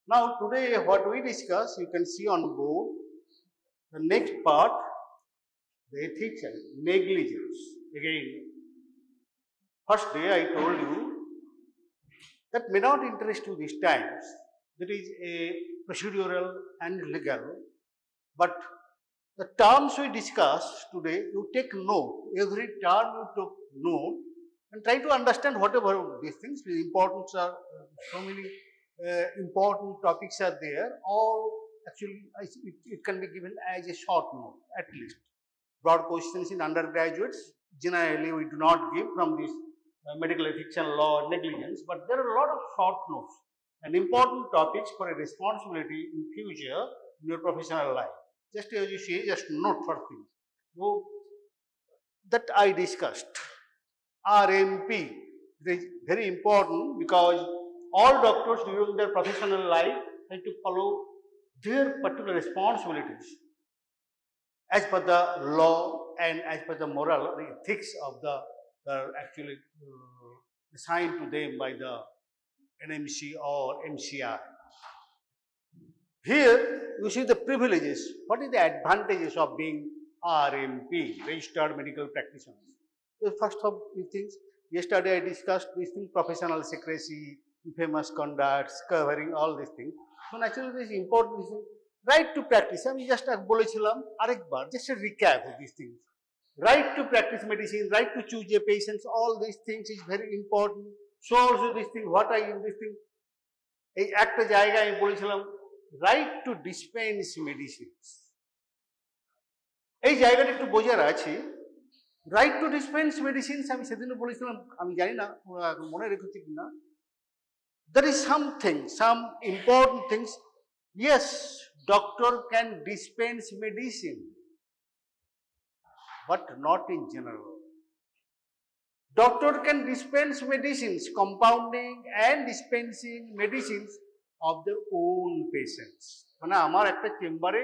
Now today what we discuss, you can see on board the next part, the ethics and negligence. Again, first day I told you that may not interest you these times. That is a procedural and legal, but the terms we discuss today, you take note. Every term you took note and try to understand whatever these things. The importance are so many important topics are there. All actually it can be given as a short note at least. Broad questions in undergraduates generally we do not give from this medical ethics and law negligence, but there are a lot of short notes and important topics for a responsibility in future in your professional life. Just as you see, just note for things. So, that I discussed. RMP is very important because all doctors during their professional life have to follow their particular responsibilities as per the law and as per the moral, the ethics of the actually assigned to them by the NMC or MCI. Here you see the privileges. What is the advantages of being RMP, registered medical practitioner? The first of these things, yesterday I discussed these things, professional secrecy, infamous conducts, covering all these things. So naturally this is important. This is right to practice. I mean, just বলেছিলাম আরেকবার, just a recap of these things. Right to practice medicine, right to choose a patient, all these things is very important. So also this thing, what I in this thing, এই একটা জায়গায় আমি বলেছিলাম right to dispense medicines. এই জায়গাটা একটু বোঝার আছে। Right to dispense medicines আমি সেদিনও বলেছিলাম, আমি জানি না মনে রেখেছি কিনা। There is something, some important things. Yes, doctor can dispense medicine, but not in general. Doctor can dispense medicines, compounding and dispensing medicines of their own patients. মানে আমার একটা চেম্বারে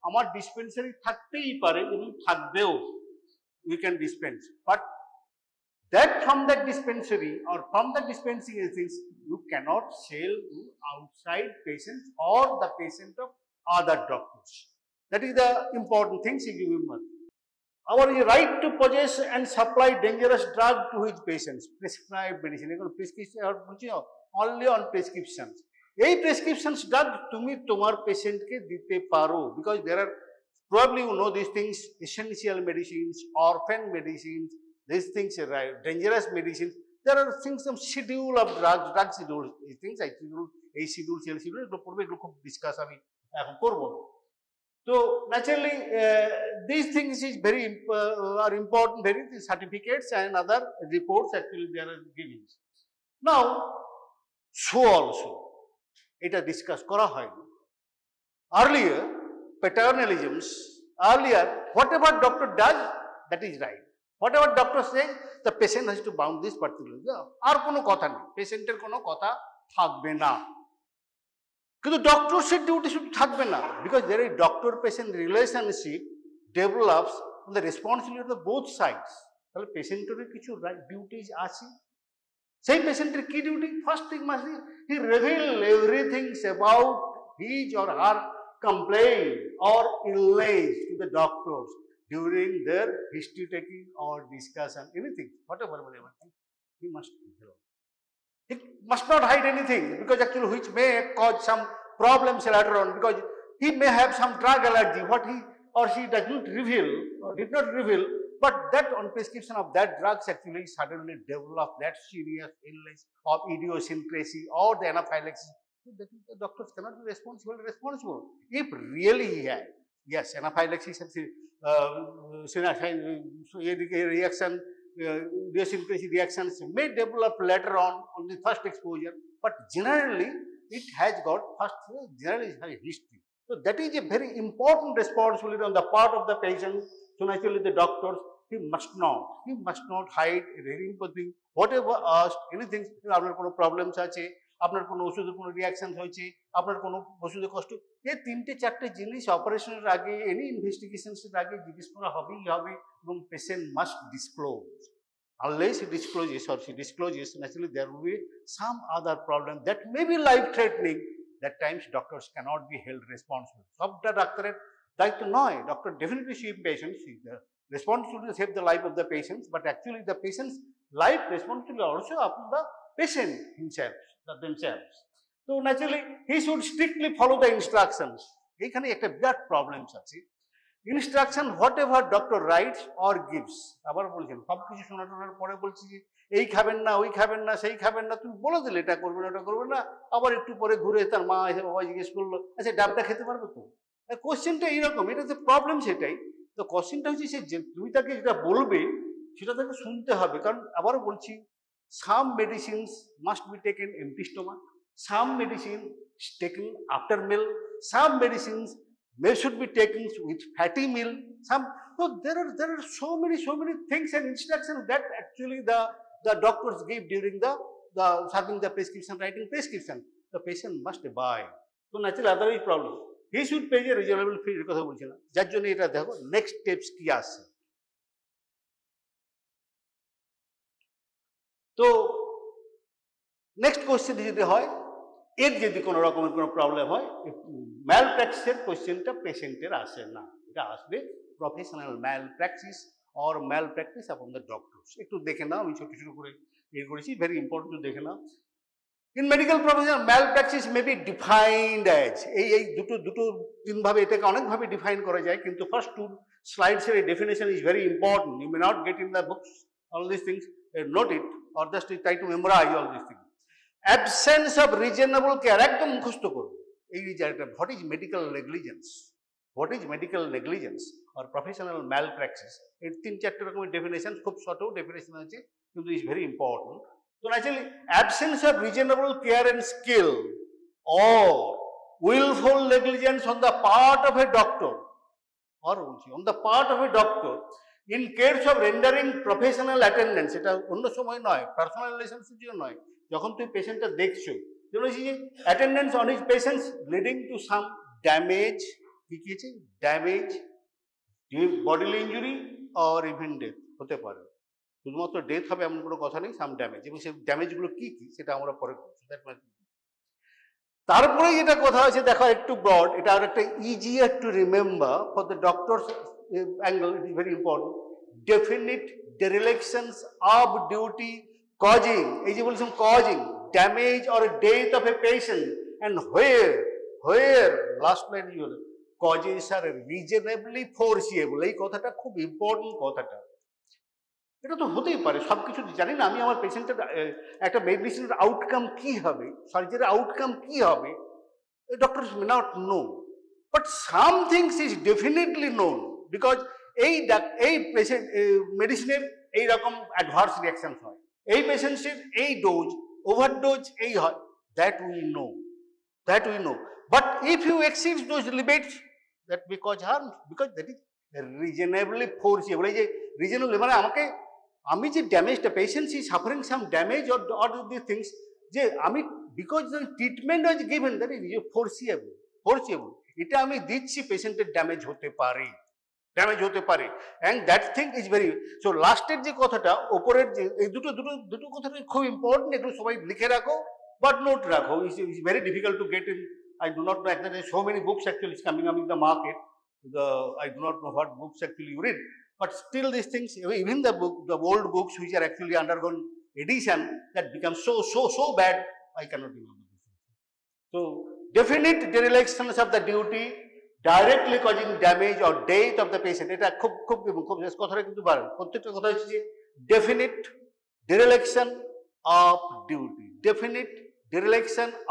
আমার ডিসপেন্সারি থাকতেই পারে এবং থাকবেও, we can dispense, but that from that dispensary or from the dispensing things you cannot sell to outside patients or the patient of other doctors. That is the important things you remember. Our right to possess and supply dangerous drug to his patients, prescribed medicine, prescription only on prescriptions. এই prescriptions drug তুমি তোমার পেশেন্টকে দিতে পারো, because there are probably you know these things, essential medicines, orphan medicines, these things are right, dangerous medicines. There are things, some schedule of drugs, drug schedule, these things I schedule, A schedule, C schedule, এগুলো পড়বে, এগুলো খুব discuss আমি এখন করব না। So naturally, these things is very are important. Very certificates and other reports actually they are giving. Now, so also, এটা discuss করা হয়নি। Earlier, paternalisms. Earlier, whatever doctor does, that is right. Whatever doctor says, the patient has to bound this particular. আর কোনো কথা নেই, পেশেন্টের কোনো কথা থাকবে না। কিন্তু ডক্টরসের ডিউটি শুধু থাকবে না, বিকজ দের এই doctor patient relationship develops on the responsibility of the both sides. তাহলে পেশেন্টের কিছু ডিউটিজ আছে। সেই পেশেন্টের কি duty? First thing must be he reveal everything about his or her complain or illness to the doctors during their history taking or discussion, anything, whatever he must reveal. He must not hide anything, because actually which may cause some problems later on, because he may have some drug allergy, what he or she does not reveal or did not reveal, but that on prescription of that drugs actually suddenly develop that serious illness of idiosyncrasy or the anaphylaxis. So that is, the doctors cannot be responsible. If really he had, yes, anaphylaxis reaction, idiosyncrasy reactions may develop later on the first exposure, but generally it has got generally history. So that is a very important responsibility on the part of the patient. So naturally the doctors, he must not hide anything, whatever asked, anything, আপনার কোনো problems আছে, আপনার কোনো ওষুধের কোনো reaction হয়েছে, আপনার কোনো ওষুধে কষ্ট, এই তিনটে চারটে জিনিস অপারেশনের আগে, এনি ইনভেস্টিগেশনের আগে জিজ্ঞেস করা হবেই হবে, এবং patient must disclose. Unless he discloses or she discloses, naturally there will be some other problem that may be life-threatening, that times doctors cannot be held responsible. সবটা ডাক্তারের দায়িত্ব নয়, doctor definitely see patients, the responsibility to save the life of the patients, but actually the patient's life responsibility also upon the patient himself, themselves. So naturally he should strictly follow the instructions. এইখানে একটা বিরাট problems আছে। Instruction what ever doctor rights or gives, আবার বলছেন সব কিছু শোনার পরে বলছি যে এই খাবেন না, ওই খাবেন না, সেই খাবেন না, তুমি বলে দিলে এটা করবে না, ওটা করবে না, আবার একটু পরে ঘুরে তার মা এসে বাবা জিজ্ঞেস করলো আচ্ছা ডাবটা খেতে পারবে তো? কোশ্চেনটা এইরকম, এটা যে প্রবলেম সেটাই। তো কোশ্চেনটা হচ্ছে সে যে তুমি তাকে যেটা বলবে সেটা তাকে শুনতে হবে, কারণ আবারও বলছি some medicines must be taken empty stomach, some medicine taken after meal, some medicines should be taken with fatty meal, some, so there are so many things and instructions that actually the doctors give during the serving the prescription, writing prescription, the patient must buy. So naturally otherwise problem, he should pay a reasonable fee, কথা বলছিলাম, যার জন্য এটা দেখো next steps কি আসছে। তো next question যদি হয় এর যদি কোনো রকমের কোনো প্রবলেম হয়, ম্যাল প্র্যাকটিসের কোশ্চেনটা পেশেন্টের আসে না, এটা আসবে professional malpractice or malpractice upon the doctors. একটু দেখে নাও, আমি ছোট ছোট করে ইয়ে করেছি, ভেরি ইম্পর্টেন্ট দেখে নাও। In medical profession malpractice may be defined as, এই দুটো তিনভাবে এটাকে অনেকভাবে ডিফাইন করা যায়, কিন্তু ফার্স্ট টু স্লাইডসের এই definition is very important, you may not get in the books all this things, note it or just try to memorize all this things. Absence of reasonable care, একদম মুখস্থ করবো এই জায়গাটা। What is medical negligence, what is medical negligence or professional malpractice, এই 3-4 রকমের definition, খুব শর্টও definition আছে কিন্তু ইজ ভেরি ইম্পর্টেন্ট। তো naturally absence of reasonable care and skill or wilful negligence on the part of a doctor, or on the part of a doctor in cares of rendering professional attendance, এটা অন্য সময় নয়, personal relationship জন্য নয়, যখন তুমি পেশেন্টটা দেখছো, attendance on his patients leading to some damage, কি আছে damage, bodily injury or even death হতে পারে, শুধুমাত্র ডেথ হবে এমন কোনো কথা নেই, সাম ড্যামেজ, এবং সেই ড্যামেজগুলো কি কি সেটা আমরা পরে করছি। তারপরে যেটা কথা হচ্ছে দেখো একটু ব্রড, এটা আর একটা easier to remember for the doctors angle, it is very important. Definite directions of duty causing, এই যে বলছিলাম causing damage or death of a patient, and where last line is causes are reasonably foreseeable, এই কথাটা খুব important কথাটা। এটা তো হতেই পারে, সব কিছু জানি না আমি, আমার পেশেন্টের একটা মেডিসিনের আউটকাম কি হবে, সার্জারির আউটকাম কি হবে, doctor may not know, but some things is definitely known, because এই পেশেন্ট মেডিসিনের এইরকম অ্যাডভার্স রিয়াকশন হয়, এই পেশেন্টের এই ডোজ ওভারডোজ এই হয়, that we know, but if you exceed those limits that may cause harm, because that is reasonably foreseeable. এই যে রিজনেবলি মানে আমি যে ড্যামেজটা, patient is suffering some damage or the things, যে আমি because the treatment was given that is foreseeable, এটা আমি দিচ্ছি, পেশেন্টের ড্যামেজ হতে পারে, and that thing is very. So লাস্টের যে কথাটা ওপরের যে এই দুটো কথাটা খুব ইম্পর্টেন্ট, এগুলো সবাই লিখে রাখো, বাট নোট রাখো, is very difficult to get in. I do not know, actually so many books actually is coming up in the market, I do not know what books actually you read, but still these things, even the old books which are actually undergone edition that become so bad, I cannot remember this. So definite derelictions of the duty directly causing damage or death of the patient, এটা খুব কথাটা কিন্তু পারেন, প্রত্যেকটা কথা হচ্ছে যে definite dereliction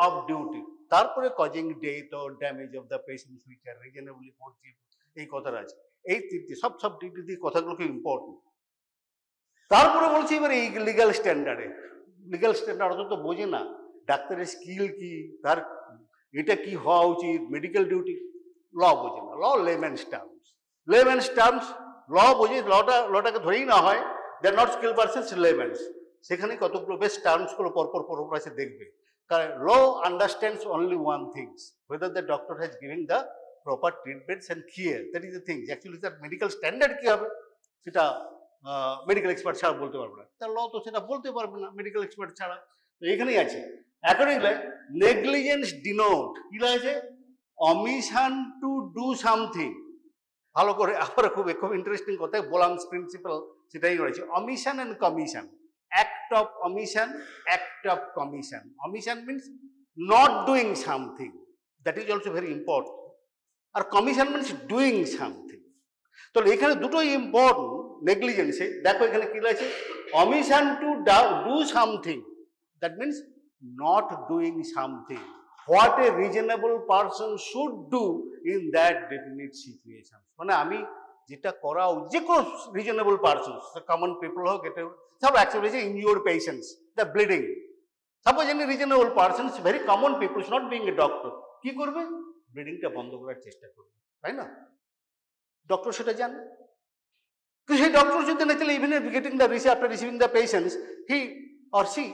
of duty, তারপরে causing death or damage of the patient which are reasonably foreseeable, এই কথাটা আছে। এই তিনটি সব ডিউটি দিয়ে কথাগুলো খুব ইম্পর্টেন্ট। তারপরে বলছি এবার এই লিগাল স্ট্যান্ডার্ড অত তো বোঝে না, ডাক্তারের স্কিল কি, তার এটা কি হওয়া উচিত, মেডিকেল ডিউটি, ল বোঝে না, ল লেম্যানস টার্মস, ল বোঝে, লটাকে ধরেই না হয়, they are not skill persons, laymans, সেখানে কতগুলো বেস্ট টার্মসগুলো পরপর আছে দেখবে। কারণ law understands only one things, whether the doctor has given the proper treatments and care, that is the thing. Actually তার মেডিকেল স্ট্যান্ডার্ড কি হবে সেটা মেডিকেল এক্সপার্ট ছাড়া বলতে পারবে না, তার ল তো সেটা বলতে পারবে না মেডিকেল এক্সপার্ট ছাড়া। তো এখানেই আছে অ্যাকর্ডিংলি নেগলিজেন্স ডিনোট কি লাগছে অমিশন টু ডু সামথিং ভালো করে আবার খুব ইন্টারেস্টিং কথা বোলামস প্রিন্সিপাল সেটাই রয়েছে omission and commission act of omission act of commission omission means not doing something that is also very important আর কমিশন মিন্স ডুইং সামথিং তাহলে এখানে দুটোই ইম্পর্টেন্ট নেগলিজেন্সে দেখো এখানে কি আছে omission to do something that means not doing something what a reasonable person should do in that definite situation মানে আমি যেটা করা যে কোনো রিজনেবল পারসন কমন পিপল হোক এটা সব actually injured patients the bleeding suppose any reasonable person very common peoples not being a doctor কি করবে ব্লিডিংটা বন্ধ করার চেষ্টা করবে তাই না ডক্টর সেটা জানে কিন্তু সেই ডক্টর যদি naturally even getting the after receiving the patients he or she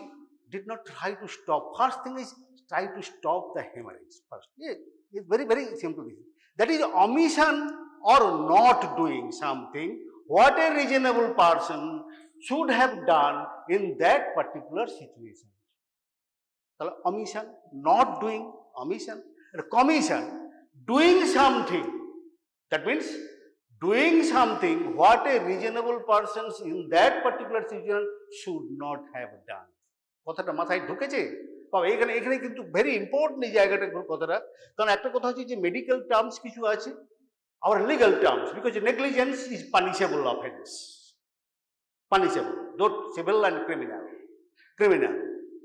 did not try to stop first thing is try to stop the hemorrhage first it's very simple that is omission or not doing something what a reasonable person should have done in that particular situation তাহলে omission not doing omission and commission doing something that means doing something what a reasonable person in that particular situation should not have done কথাটা মাথায় ঢুকেছে এখানে এখানে কিন্তু very important এই জায়গাটা কথাটা কারণ একটা কথা হচ্ছে যে মেডিকেল টার্মস কিছু আছে আবার legal terms because negligence is punishable offence punishable both civil and criminal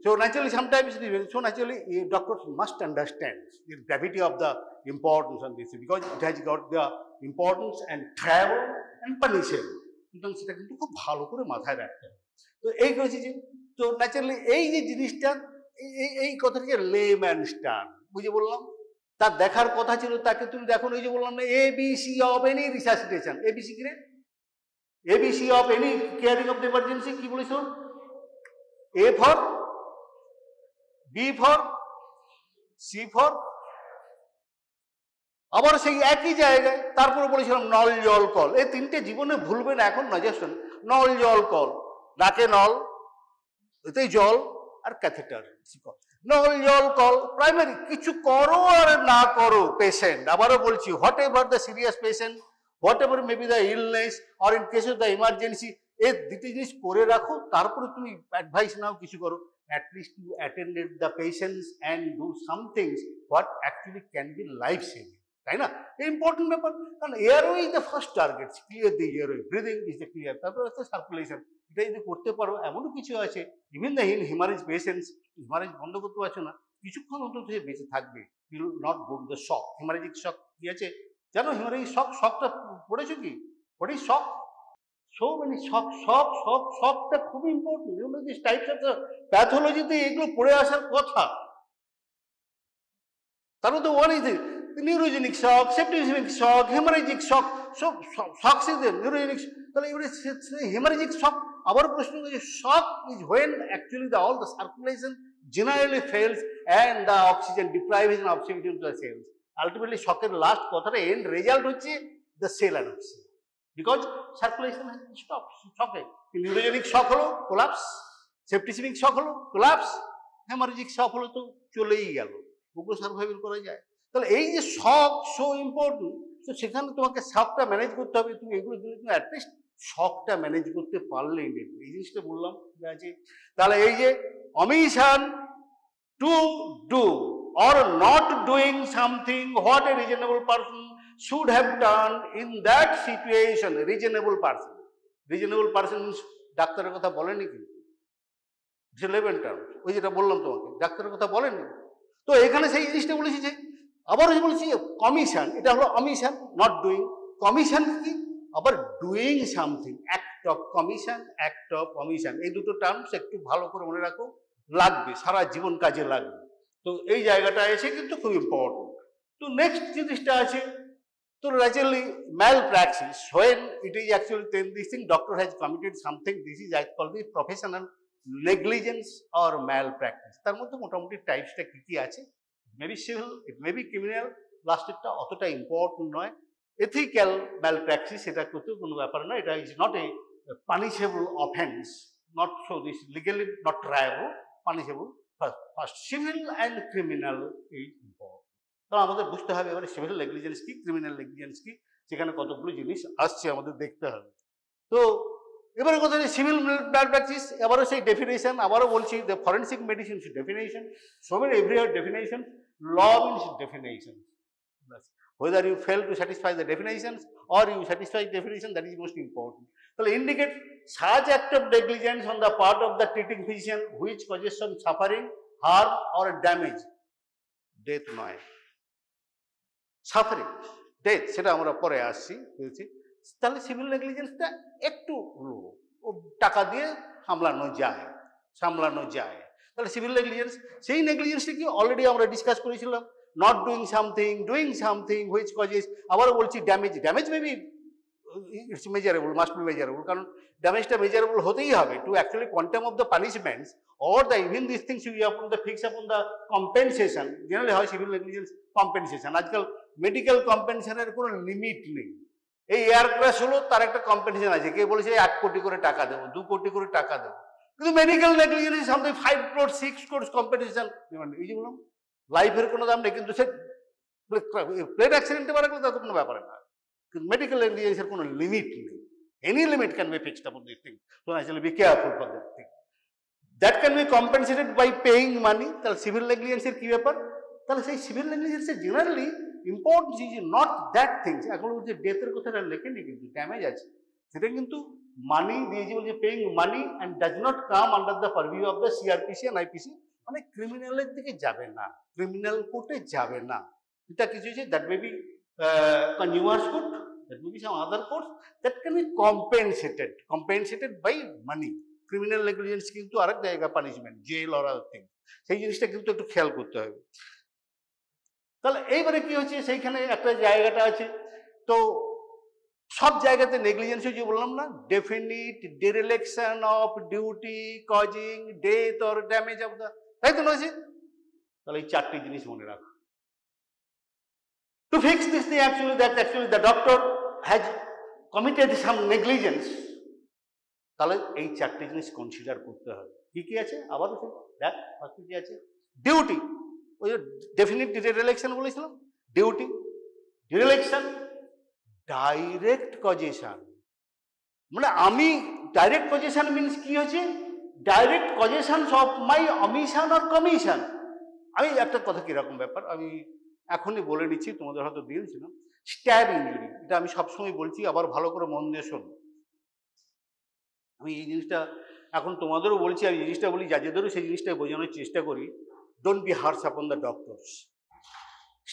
so naturally sometimes so naturally doctors must understand the gravity of the importance on this because it has got the importance and travel and punishable সুতরাং সেটা কিন্তু খুব ভালো করে মাথায় রাখতে হবে তো এই হচ্ছে যে তো ন্যাচারালি এই যে জিনিসটা এই কথাটা যে লেম্যানস টার্ম বুঝে বললাম তার দেখার কথা ছিল তাকে তুমি দেখো ওই যে বললাম না ABC of any resuscitation ABC কি রে ABC of any caring of the emergency কি বলেছ A for B for C for আবার সেই একই জায়গায় তারপরে বলেছিলাম নল জল কল এই তিনটে জীবনে ভুলবে না এখন নাজেশন নল জল কল নাকে নল এতেই জল আর ক্যাথেটার নল জল কল প্রাইমারি কিছু করো আর না করো পেশেন্ট আবারও বলছি what ever the serious patient what ever may be the illness or in case of the emergency এই দুটি জিনিস করে রাখো তারপরে তুমি অ্যাডভাইস নাও কিছু করো at least you attended the patients and do some things what actually can be life saving তাই না ইম্পর্টেন্ট ব্যাপার কারণ airway is the first target clear the airway breathing is the clear তারপরে হচ্ছে সার্কুলেশন এটা যদি করতে পারো এমনও কিছু আছে even the hemorrhage patients hemorrhage বন্ধ করতে পারছো না কিছুক্ষণ অন্তত সে বেঁচে থাকবে will not go to the shock hemorrhagic shock কি আছে জানো হিমারেজিক শকটা পড়েছো কি what is shock so many শকটা খুব important you know these types of the প্যাথোলজিতে এগুলো পড়ে আসার কথা তার মধ্যে one is neurogenic shock septicemic shock hemorrhagic shock সব শকস ইজ নিউরোজেনিক তাহলে এবারে হেমারেজিক শক আবার প্রশ্ন হচ্ছে shock is when actually the all the circulation generally fails and the oxygen deprivation oxygen to the cells ultimately শকের last কথাটা end result হচ্ছে the cell anoxia because circulation has stopped shock neurogenic shock holo collapse septicemic shock holo collapse hemorrhagic shock holo to চলেই গেল ওগুলো survival করা যায় তাহলে এই যে শক সো ইম্পর্টেন্ট তো সেখানে তোমাকে শকটা ম্যানেজ করতে হবে তুমি এগুলো দিলে তুমি অ্যাটলিস্ট শকটা ম্যানেজ করতে পারলেই এই জিনিসটা বললাম ঠিক আছে তাহলে এই যে omission to do or not doing something what a reasonable person should have done in that situation reasonable person means ডাক্তারের কথা বলেনি কিন্তু রিলেভেন্ট টার্ম ওই যেটা বললাম তোমাকে ডাক্তারের কথা বলেনি তো এখানে সেই জিনিসটা বলেছি যে আবার বলেছি কমিশন এটা হলো অমিশন নট ডুইং কমিশন কি আবার doing something act of commission act of omission এই দুটো টার্মস একটু ভালো করে মনে রাখো লাগবে সারা জীবন কাজে লাগবে তো এই জায়গাটা এসে কিন্তু খুব ইম্পর্টেন্ট তো নেক্সট জিনিসটা আছে so naturally malpractice when it is actually then this thing doctor has committed something this is called the professional negligence or malpractice তার মধ্যে মোটামুটি টাইপসটা কি কি আছে maybe civil it maybe criminal লাস্টেরটা অতটা ইম্পর্টেন্ট নয় এথিক্যাল malpractice সেটা করতে কোনো ব্যাপার নয় এটা is not a punishable offence not so this legally not triable punishable first civil and criminal is important. কারণ আমাদের বুঝতে হবে এবারে সিভিল নেগলিজেন্স কি, ক্রিমিনাল নেগলিজেন্স কি, সেখানে কতগুলো জিনিস আসছে আমাদের দেখতে হবে। তো এবারে কথা হচ্ছে সিভিল ম্যালপ্র্যাকটিস, এবারও সেই ডেফিনেশন, আবারও বলছি the forensic medicine definition, so many everywhere definition, law means definition. Whether you fail to satisfy the definitions or you satisfy the definition, that is most important. So indicate such act of negligence on the part of the treating physician which causes some suffering, harm or damage. Death নয়, suffering, death, সেটা আমরা পরে আসছি। তাহলে civil নেগলিজেন্সটা একটু টাকা দিয়ে সামলানো যায়। তাহলে সিভিল নেগলিজেন্স, সেই নেগলিজেন্সটা কি অলরেডি আমরা ডিসকাস করেছিলাম, not doing something which causes, আবারও বলছি damage maybe it's measurable, must be measurable, কারণ ড্যামেজটা মেজারেবল হতেই হবে to actually quantum of the punishments or the even this things you upon the fix upon the compensation, generally হয় civil negligence compensation. আজকাল medical কম্পেনসেশনের কোনো limit নেই। এই এয়ার ক্র্যাশ হলো, তার একটা কম্পেনসেশন আছে, কে বলেছে 1 কোটি করে টাকা দেবো, 2 কোটি করে টাকা দেবো, কিন্তু medical negligence something 5 crore 6 crore compensation. এই যে বললাম লাইফের কোনো দাম নেই, কিন্তু সে প্লেন অ্যাক্সিডেন্টে মারা গেলে তার কোনো ব্যাপার না, কিন্তু মেডিকেল নেগলিজেন্সের কোনো লিমিট নেই। Any limit can be fixed upon this thing, so actually be careful for that thing. That can be compensated by paying money. তাহলে সিভিল নেগলিজেন্সের কি ব্যাপার? তাহলে সেই সিভিল নেগলিজেন্সের generally important is not that things. এখন যে ডেথের কথাটা লেখেনি, কিন্তু ড্যামেজ আছে, সেটা কিন্তু মানি দিয়েছে, বলছে paying money and does not come under the purview of the CrPC and IPC, মানে ক্রিমিনালের দিকে যাবে না, ক্রিমিনাল কোর্টে যাবে না। এটা কিছু হচ্ছে that may be consumers court, that may be some other court, that can be compensated by money. Criminal negligence কিন্তু আরেক জায়গা punishment, jail or other thing, সেই জিনিসটা কিন্তু একটু খেয়াল করতে হবে। তাহলে এইবারে কি হচ্ছে, সেইখানে একটা জায়গাটা আছে, তো সব জায়গাতে নেগলিজেন্স যে বললাম না, definite direction of duty causing death or damage of the, তাই তো নয়? তাহলে এই 4টি জিনিস মনে রাখো। To fix this thing, actually the doctor has committed some negligence, তাহলে এই 4টি জিনিস কনসিডার করতে হবে। কি আছে আবারও দেখ, কি আছে? ডিউটি, ওই যে ডেফিনিট ডিরেকশন বলেছিলাম, ডিউটি, ডিরেকশন, ডাইরেক্ট কজেশন, মানে আমি ডাইরেক্ট কজেশন মিনস কি হচ্ছে, direct causation of my omission or commission. আমি একটা কথা কিরকম ব্যাপার আমি এখনই বলে নিচ্ছি, তোমাদের হয়তো দিয়েছিলাম, স্ট্যাব ইঞ্জুরি, এটা আমি সবসময় বলছি, আবার ভালো করে মন দিয়ে শোনো। আমি এই জিনিসটা এখন তোমাদেরও বলছি, আমি জিনিসটা বলি যাদেরও সেই জিনিসটা বোঝানোর চেষ্টা করি, don't be harsh upon the doctors.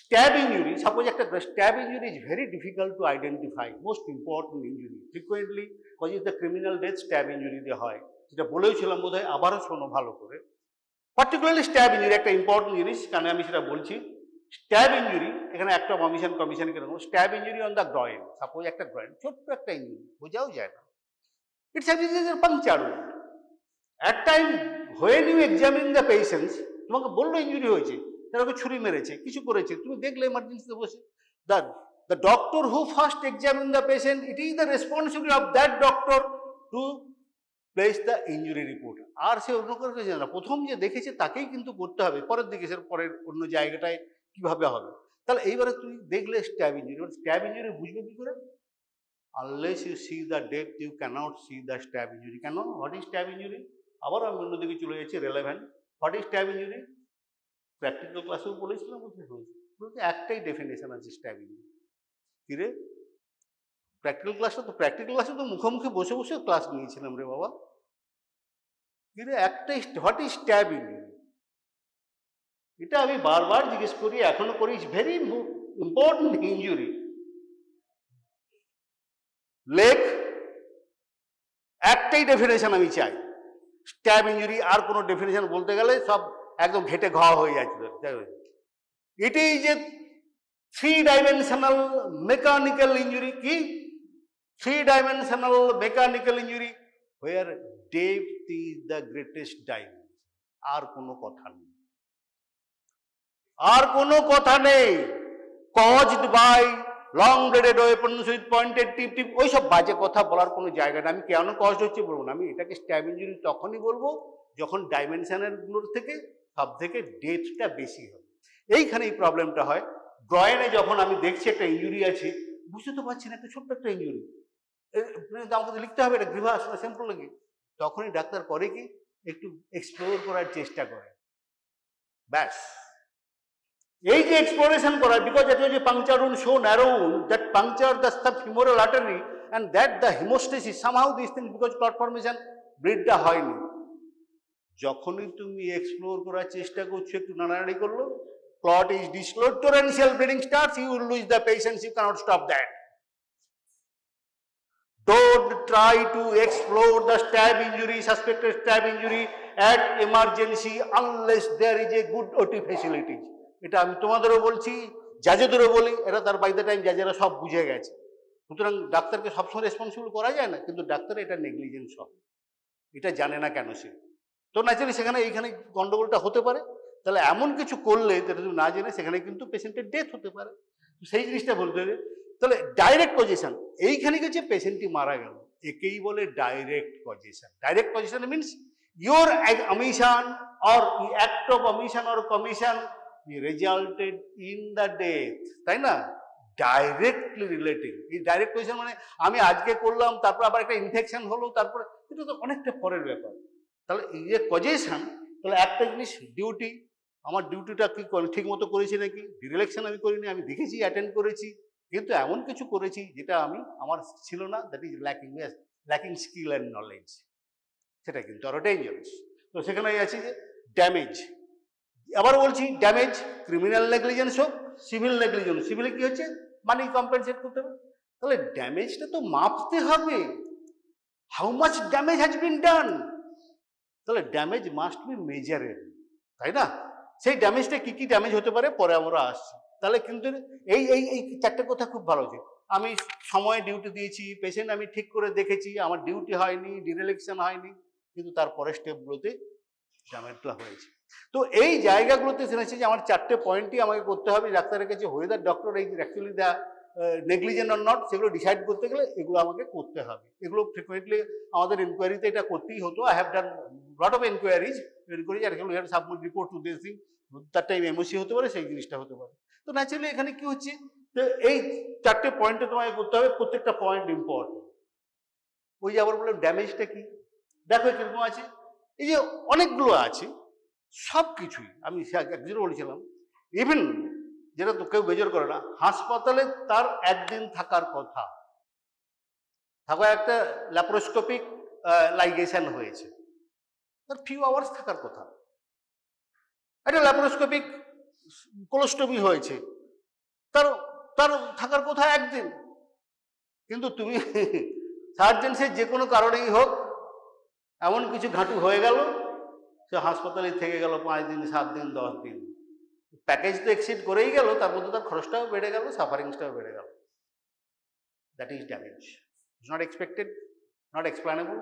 Stab injury, suppose একটা stab injury is very difficult to identify, most important injury, frequently cause is the criminal death stab ইঞ্জুরিতে হয়, যেটা বলেওছিলাম বোধ হয়, আবারও শোনো ভালো করে। পার্টিকুলারলি স্ট্যাব ইঞ্জুরি একটা ইম্পর্টেন্ট জিনিস, কারণ আমি সেটা বলছি। স্ট্যাব ইঞ্জুরি, এখানে একটা অমিশন কমিশন কেন, stab injury on the groin, suppose একটা গ্রয়েন, ছোট্ট একটা ইঞ্জুরি, বোঝাও যায় না, it's A puncture wound. At time when you examine the patients, তোমাকে বললো ইঞ্জুরি হয়েছে, তারা ছুরি মেরেছে, কিছু করেছে, তুমি দেখলে এমার্জেন্সিতে বসে, the doctor who first examine the patient, it is the responsibility of that doctor to place the injury report. আর সে অন্য কারো কাছে না, প্রথম যে দেখেছে তাকেই কিন্তু করতে হবে, পরের দিকে সে পরের অন্য জায়গাটায় কিভাবে হবে। তাহলে এইবারে তুমি দেখলে স্ট্যাব ইঞ্জুরি, স্ট্যাব ইঞ্জুরি বুঝবে কি করে? Unless you see the depth you cannot see the stab injury. কেন? What is stab injury? আবার আমি অন্যদিকে চলে যাচ্ছি, relevant. What is stab injury? Practical ক্লাসেও বলেছিলাম, বলতে একটাই ডেফিনেশন আছে স্ট্যাব ইঞ্জুরি। কিরে প্র্যাকটিক্যাল ক্লাসটা তো, প্র্যাকটিক্যাল ক্লাসে তো মুখোমুখি বসে বসে ক্লাস নিয়েছিলাম রে বাবা। কিরে একটাই, হোয়াট ইজ স্ট্যাব ইঞ্জুরি? এটা আমি বারবার জিজ্ঞেস করি, এখনো করি, ভেরি ইম্পর্টেন্ট ইঞ্জুরি। লেগ, একটাই ডেফিনেশন আমি চাই, স্ট্যাব ইঞ্জুরি। আর কোনো ডেফিনেশন বলতে গেলে সব একদম ঘেটে ঘা হয়ে যাচ্ছে। ইট is A 3-dimensional mechanical injury। কি 3-dimensional mechanical injury where depth is the greatest dimension। আর কোনো কথা নেই, আর কোনো কথা নেই। caused by long bladed weapons with pointed tip, ওইসব বাজে কথা বলার কোনো জায়গা না। আমি কেন কস্ট হচ্ছে বলবো না, আমি এটাকে স্ট্যাব ইঞ্জুরি তখনই বলবো যখন ডাইমেনশনের গুলোর থেকে সব থেকে ডেথটা বেশি হয়। এইখানে এই প্রবলেমটা হয়। ব্রয়েনে যখন আমি দেখছি একটা ইঞ্জুরি আছে, বুঝতে তো পারছি না, একটা ছোট্ট একটা ইঞ্জুরি, আমাকে লিখতে হবে এটা গ্রিভাস না সিম্পল নাকি, তখনই ডাক্তার করে কি একটু এক্সপ্লোর করার চেষ্টা করে, ব্যাস। এই যে এক্সপ্লোরেশন করা, because it was a puncture wound so narrow that punctured the subfemoral artery and that the hemostasis somehow these things because clot formation ব্লিডটা হয়নি। যখনই তুমি এক্সপ্লোর করার চেষ্টা করছো, একটু নাড়ানাড়ি করলো, clot is dislodged, torrential bleeding starts, you will lose the patience, you cannot stop that. Don't try to explore the stab injury, suspected stab injury at emergency unless there is a good OT facilities. এটা আমি তোমাদেরও বলছি, জাজেদেরও বলি, এটা তার by the time জাজেরা সব বুঝে গেছে। সুতরাং ডাক্তারকে সবসময় রেসপন্সিবল করা যায় না, কিন্তু ডাক্তার এটা নেগলিজেন্স হবে, এটা জানে না কেন সে, তো ন্যাচারালি সেখানে এইখানে গন্ডগোলটা হতে পারে। তাহলে এমন কিছু করলে যেটা তুমি না জেনে সেখানে কিন্তু পেশেন্টের ডেথ হতে পারে, সেই জিনিসটা বলতে হবে। তাহলে ডাইরেক্ট কজেশন, এইখানে গেছে পেশেন্টটি মারা গেল, একেই বলে direct causation. Direct causation means your omission or act of omission or commission resulted in the death, তাই না? Directly relating. এই ডাইরেক্ট কজেশন মানে আমি আজকে করলাম, তারপর আবার একটা ইনফেকশন হলো, তারপরে এটা তো অনেকটা পরের ব্যাপার। তাহলে এই যে কজেশন, তাহলে একটা জিনিস ডিউটি, আমার ডিউটিটা কি ঠিক মতো করেছি নাকি, ডিরেকশন আমি করিনি, আমি দেখেছি, অ্যাটেন্ড করেছি, কিন্তু এমন কিছু করেছি যেটা আমার ছিল না, that is lacking skill and knowledge, সেটা কিন্তু আরো ডেঞ্জারাস। তো সেখানে আছে যে ড্যামেজ। আবার বলছি ড্যামেজ ক্রিমিনাল নেগলিজেন্স হোক, সিভিল নেগলিজেন্স, সিভিলে কি হচ্ছে মানি কম্পেনসেট করতে হবে, তাহলে ড্যামেজটা তো মাপতে হবে, how much damage has been done, তাহলে ড্যামেজ মাস্ট বি মেজারেবল, তাই না? সেই ড্যামেজটা কি কি ড্যামেজ হতে পারে পরে আমরা আসছি। তাহলে কিন্তু এই এই এই চারটে কথা খুব ভালো হচ্ছে, আমি সময়ে ডিউটি দিয়েছি, পেশেন্ট আমি ঠিক করে দেখেছি, আমার ডিউটি হয়নি, ডিরেকশন হয়নি, কিন্তু তারপরে স্টেপগুলোতে ড্যামেজটা হয়েছে। তো এই জায়গাগুলোতে শুনেছি যে আমার চারটে পয়েন্টই আমাকে করতে হবে ডাক্তারের কাছে, হোয়েদার ডক্টর এই actually the negligent or not, সেগুলো ডিসাইড করতে গেলে এগুলো আমাকে করতে হবে। এগুলো ফ্রিকুয়েন্টলি আমাদের ইনকোয়ারিতে এটা করতেই হতো। I have done lot of enquiries, submit report to this thing, তার টাইম এমওসি হতে পারে, সেই জিনিসটা হতে পারে। তো ন্যাচারালি এখানে কি হচ্ছে, এই চারটে পয়েন্টে তোমাকে করতে হবে, প্রত্যেকটা পয়েন্ট ইম্পর্টেন্ট। ওই যে আবার বললাম ড্যামেজটা কি, দেখো কিরকম আছে, এই যে অনেকগুলো আছে, সব কিছুই আমি একদিনও বলেছিলাম, ইভেন যেটা তো কেউ বেজর করে না, হাসপাতালে তার একদিন থাকার কথা, থাকা একটা ল্যাপারোস্কোপিক লাইগেশন হয়েছে, তার ফিউ আওয়ার্স থাকার কথা, একটা ল্যাপারোস্কোপিক কোলোস্টমি হয়েছে, তার তার থাকার কথা একদিন, কিন্তু তুমি সার্জেন্সের যে কোনো কারণেই হোক এমন কিছু ঘাঁটু হয়ে গেল, সে হাসপাতালে থেকে গেল 5 দিন 7 দিন 10 দিন, প্যাকেজ তো এক্সিড করেই গেল, তার মধ্যে তার খরচটাও বেড়ে গেল, সাফারিংসটাও বেড়ে গেল, that is damage, it's not expected, not explainable,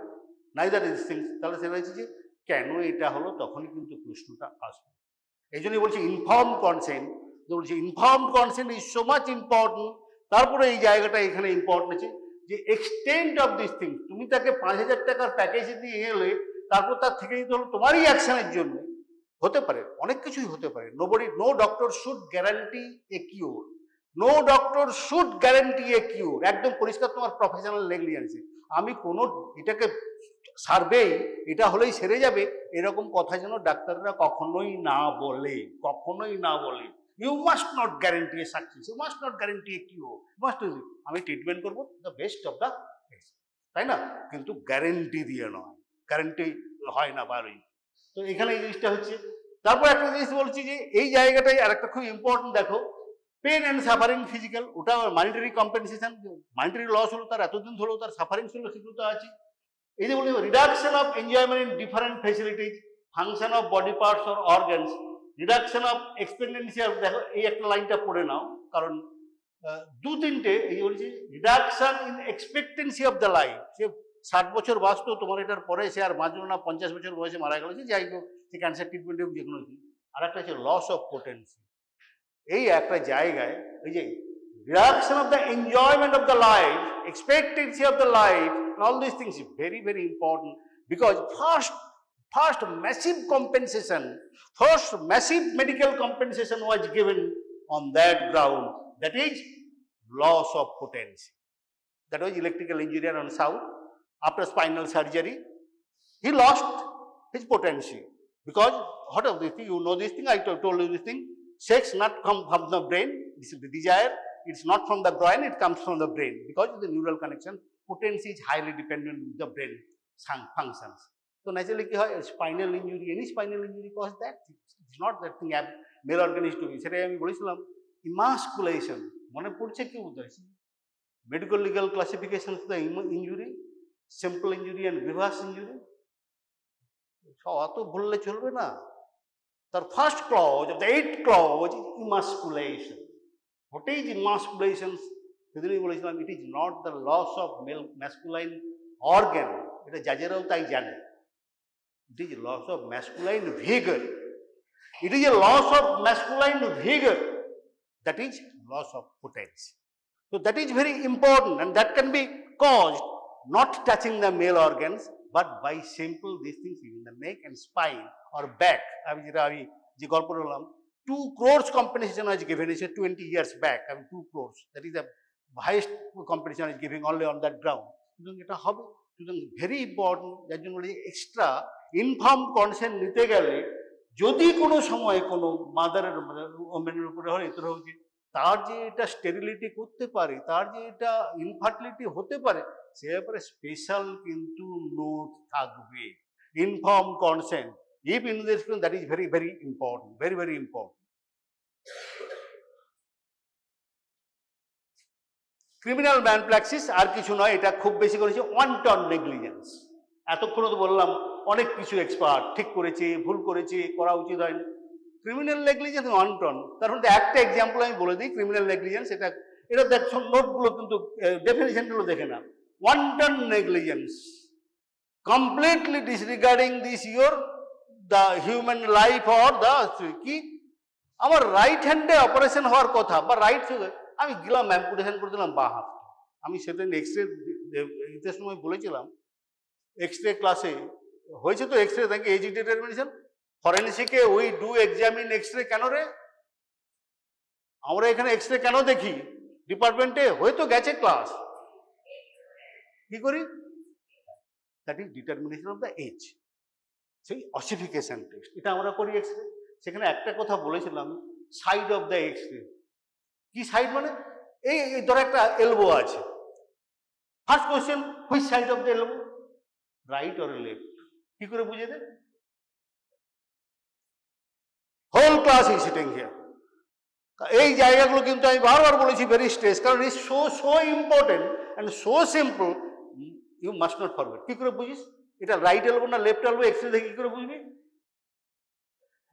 neither is things. তাহলে সেটা হচ্ছে যে কেন এটা হলো, তখনই কিন্তু প্রশ্নটা আসবে। এই জন্যই বলছি ইনফর্ম কনসেন্ট, বলছি inform consent is so much important. তারপরে এই জায়গাটা এখানে ইম্পর্টেন্ট আছে যে এক্সটেন্ট অফ দিস থিং, তুমি তাকে 5000 টাকার প্যাকেজ দিয়ে এলে, তারপর তার থেকে দিতে হলো তোমারই অ্যাকশনের জন্য, হতে পারে অনেক কিছুই হতে পারে। No doctor should guarantee a cure, no doctor should guarantee a cure, একদম পরিষ্কার তোমার প্রফেশনাল নেগলিজেন্সে। আমি কোনো এটাকে সার্ভে এটা হলেই সেরে যাবে এরকম কথা যেন ডাক্তাররা কখনোই না বলে, কখনোই না বলে। You must not guarantee a success, you must not guarantee a cure, must, আমি ট্রিটমেন্ট করবো the best of the best, তাই না? কিন্তু গ্যারেন্টি দিয়ে নয়, গ্যারেন্টি হয় না বারোই। তো এখানে এই জিনিসটা হচ্ছে। তারপর একটা জিনিস বলছি যে এই জায়গাটাই আর একটা খুব ইম্পর্টেন্ট, দেখো পেন অ্যান্ড সাফারিং ফিজিক্যাল, ওটা মানিটারি কম্পেনসেশন, মানিটারি লস হলো, তার এতদিন হলো, তার সাফারিং ছিল, সেগুলো তো আছে। এই যে বলি reduction of enjoyment in different facilities, function of body parts or organs, reduction of expenditure, দেখো এই একটা লাইনটা পড়ে নাও, কারণ 2-3টে এই বলছি, reduction in expectancy of the life, সে 60 বছর বাঁচতো, তোমার এটার পরে সে আর বাঁচল না, 50 বছর বয়সে মারা গেল, যাই হোক, সে ক্যান্সার ট্রিটমেন্ট যে কোনো কি। আর একটা হচ্ছে লস অফ পোটেন্সি, এই একটা জায়গায় ওই যে reduction of the enjoyment of the life, expectancy of the life, and all these things is very, very important, because first First massive compensation, first massive medical compensation was given on that ground, that is loss of potency. That was electrical engineer on South. After spinal surgery, he lost his potency. Because what of this thing? You know this thing, I told you this thing. Sex not come from the brain, this is the desire. It's not from the groin, it comes from the brain. Because of the neural connection, potency is highly dependent on the brain functions. So naturally, spinal injury, any spinal injury cause that. It's not that thing male organ is to be. Emasculation. Medical legal classifications of the injury, simple injury and grievous injury. So, the first clause of the 8th clause is emasculation. What is emasculation? It is not the loss of masculine organ. It is loss of masculine vigor. It is a loss of masculine vigor. That is loss of potency. So that is very important, and that can be caused not touching the male organs, but by simple these things in the neck and spine or back. 2 crores compensation was given 20 years back. 2 crores. That is the highest compensation is given only on that ground. Very important that extra informed consent নিতে গেলে যদি কোনো সময় কোনো মাদারের ওমেনের উপরে হয় এত হচ্ছে তার যে এটা স্টেরিলিটি করতে পারে তার যে এটা ইনফার্টিলিটি হতে পারে সে ব্যাপারে স্পেশাল কিন্তু নোট থাকবে inform consent if in this that is very important, very important. Criminal malpractice আর কিছু নয়, এটা খুব বেশি করেছে wanton negligence. এতক্ষণ তো বললাম অনেক কিছু এক্সপার্ট ঠিক করেছে ভুল করেছে করা উচিত হয়নি। ক্রিমিনাল নেগলিজেন্স wanton, তার মধ্যে একটা এক্সাম্পল আমি বলে দিই ক্রিমিনাল নেগলিজেন্স। এটা দেখছো নোটগুলো কিন্তু ডেফিনিশনগুলো দেখে না। wanton negligence, completely disregarding this the human life or the কি আমার রাইট হ্যান্ডে অপারেশন হওয়ার কথা বা রাইট আমি গেলাম অ্যাম্পুটেশন করে দিলাম বাঁ হাত। আমি সেদিন এক্সরে দিতে সময় বলেছিলাম এক্সরে ক্লাসে হয়েছে তো এক্সরে থাকে এজি ডিটারমিনেশন ফরেনসিকে উই ডু এক্সামিন এক্সরে কেন রে আমরা এখানে এক্সরে কেন দেখি ডিপার্টমেন্টে হয়তো গেছে ক্লাস কি করি that is determination of the age সেই অসিফিকেশন টেস্ট এটা আমরা করি এক্সরে সেখানে একটা কথা বলেছিলাম সাইড অফ দ্য এক্সরে কি সাইড মানে এই ধর একটা এলবো আছে first question which side of the elbow right or left কি করে বুঝে the whole class is sitting here এই জায়গাগুলো কিন্তু আমি বারবার বলেছি ভেরি স্ট্রেস কারণ is so important and so simple you must not forget কি করে বুঝিস এটা রাইট এলবো না লেফট এলবো এক্সরে দেখে কি করে বুঝবি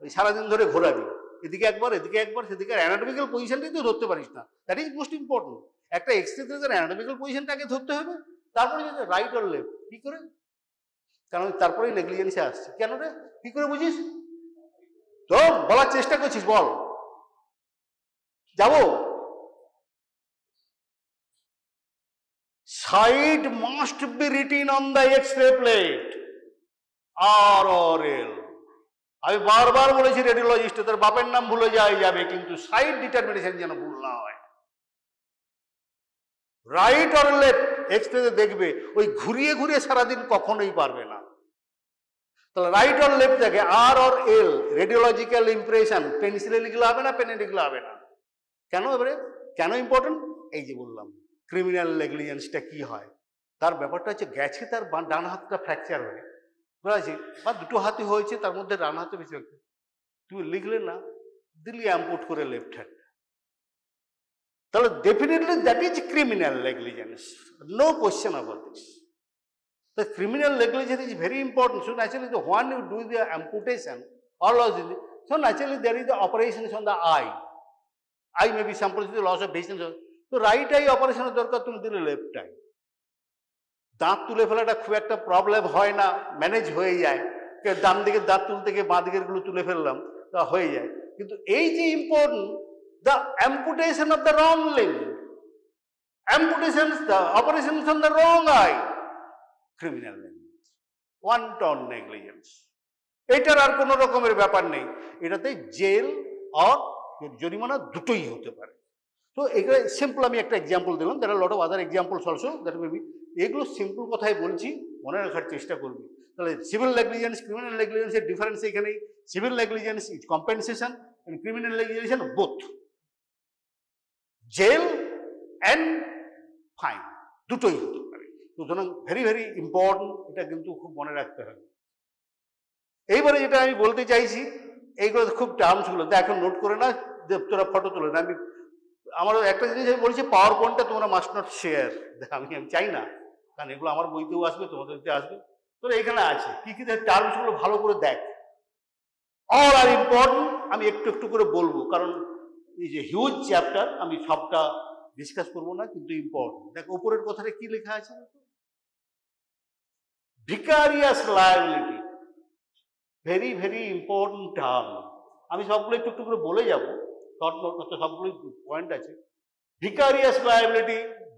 ওই সারাদিন ধরে ঘোরাবি এদিকে একবার সেদিকে অ্যানাটমিক্যাল পজিশনটাই তো ধরতে পারিস না দ্যাট ইজ মোস্ট ইম্পর্টেন্ট একটা এক্সরেতে তার অ্যানাটমিক্যাল পজিশনটাকে ধরতে হবে তারপরে যদি রাইট অর লেফট কি করে কারণ তারপরেই নেগলিজেন্সে আসছে কেন রে কি করে বুঝিস তো বলার চেষ্টা করছিস বল যাবো side must be written on the X-ray plate R or L আমি বারবার বলেছি রেডিওলজিস্ট তার বাপের নাম ভুলে যাবে কিন্তু সাইড ডিটারমিনেশন যেন ভুল না হয় রাইট অর লেফট এক্সরে দেখবে ওই ঘুরিয়ে ঘুরিয়ে সারাদিন কখনোই পারবে না তাহলে রাইট অর লেফট থাকে আর অর এল রেডিওলজিক্যাল ইমপ্রেশন পেন্সিলে লিখলে হবে না পেনে লিখলে হবে না কেন এবারে কেন ইম্পর্টেন্ট এই যে বললাম ক্রিমিনাল নেগলিজেন্সটা কি হয় তার ব্যাপারটা হচ্ছে গেছে তার ডান হাতটা ফ্র্যাকচার হয়ে বুঝেছি বা দুটো হাতে হয়েছে তার মধ্যে ডান হাতে বেশি তুমি লিখলে না দিলি অ্যাম্পুট করে লেফট হ্যান্ড তাহলে definitely that is criminal negligence no question about this the criminal negligence is very important so naturally the when you do the amputation or loss so naturally there is the operations on the eye may be some loss of vision তো right I অপারেশনের দরকার তুমি দিলে left I দাঁত তুলে ফেলাটা খুব একটা problem হয় না ম্যানেজ হয়ে যায় ডান দিকে দাঁত তুলতে গিয়ে বাঁ দিকের গুলো তুলে ফেললাম তা হয়ে যায় কিন্তু এই যে important the amputation of the wrong limb amputation the operation on the wrong I criminal negligence wanton negligence এটার আর কোনো রকমের ব্যাপার নেই, এটাতে জেল আর জরিমানা দুটোই হতে পারে। তো এগুলো সিম্পল, আমি একটা এক্সাম্পল দিলাম, there are lot of other examples also that may be. এগুলো সিম্পল কথাই বলছি, মনে রাখার চেষ্টা করবি। তাহলে সিভিল নেগলিজেন্স, ক্রিমিনাল নেগলিজেন্সের ডিফারেন্স এখানেই। Civil negligence is compensation, and criminal negligence both jail and fine, দুটোই হতে পারে। সুতরাং ভেরি ভেরি ইম্পর্টেন্ট, এটা কিন্তু খুব মনে রাখতে হবে। এইবারে যেটা আমি বলতে চাইছি, এইগুলো খুব টার্মসগুলো এখন নোট করে না, যে তোরা ফটো তুলে না। আমি আমারও একটা জিনিস আমি বলছি, পাওয়ার পয়েন্টটা তোমরা মাস্ট নট শেয়ার, আমি চাই না, কারণ এগুলো আমার বইতেও আসবে, তোমাদেরতে আসবে। তোরা এখানে আছে কি কি টার্মসগুলো ভালো করে দেখ, অল আর ইম্পর্টেন্ট। আমি একটু একটু করে বলবো, কারণ এই যে হিউজ চ্যাপ্টার, আমি সবটা ডিসকাস করবো না, কিন্তু ইম্পর্টেন্ট। দেখ উপরের কথাটা কি লেখা আছে, vicarious liability, very very important term. আমি সবগুলো একটু একটু করে বলে যাবো, শর্ট নোট করতে সবগুলোই পয়েন্ট আছে। ভিকারিয়াস লায়াবিলিটি,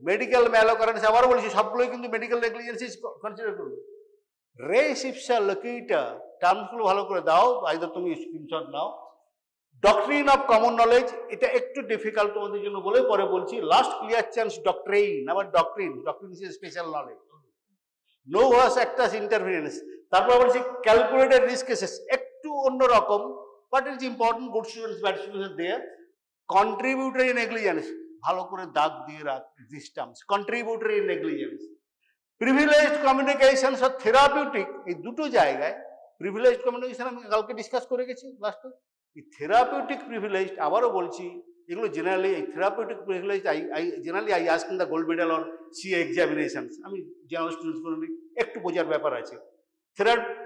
মেডিকেল ম্যালঅকারেন্স, আবার বলছি সবগুলোই কিন্তু মেডিকেল নেগলিজেন্স কনসিডার করবে। রেস ইপসা লোকিটা, টার্মসগুলো ভালো করে দাও, আইদার তুমি স্ক্রিনশট নাও। ডক্ট্রিন অফ কমন নলেজ, এটা একটু ডিফিকাল্ট তোমাদের জন্য বলে পরে বলছি। লাস্ট ক্লিয়ার চান্স ডক্ট্রিন, আবার doctrine is special knowledge. Novus actus interference, তারপর বলছি ক্যালকুলেটেড রিস্ক কেসেস, একটু অন্যরকম, but it's important, good students bad students there. Contributory negligence, ভালো করে দাগ দিয়ে রাখ this terms, contributory negligence. Privileged communications R therapeutic, এই দুটো জায়গায় প্রিভিলেজড কমিউনিকেশন আমি কালকে ডিসকাস করে গেছি লাস্টে। এই থেরাপিউটিক প্রিভিলেজ, আবারও বলছি, এগুলো জেনারেলি এই therapeutic privilege I ask in the gold medal or CA examinations. আমি জেনারেল স্টুডেন্টস করে একটু বোঝার ব্যাপার আছে।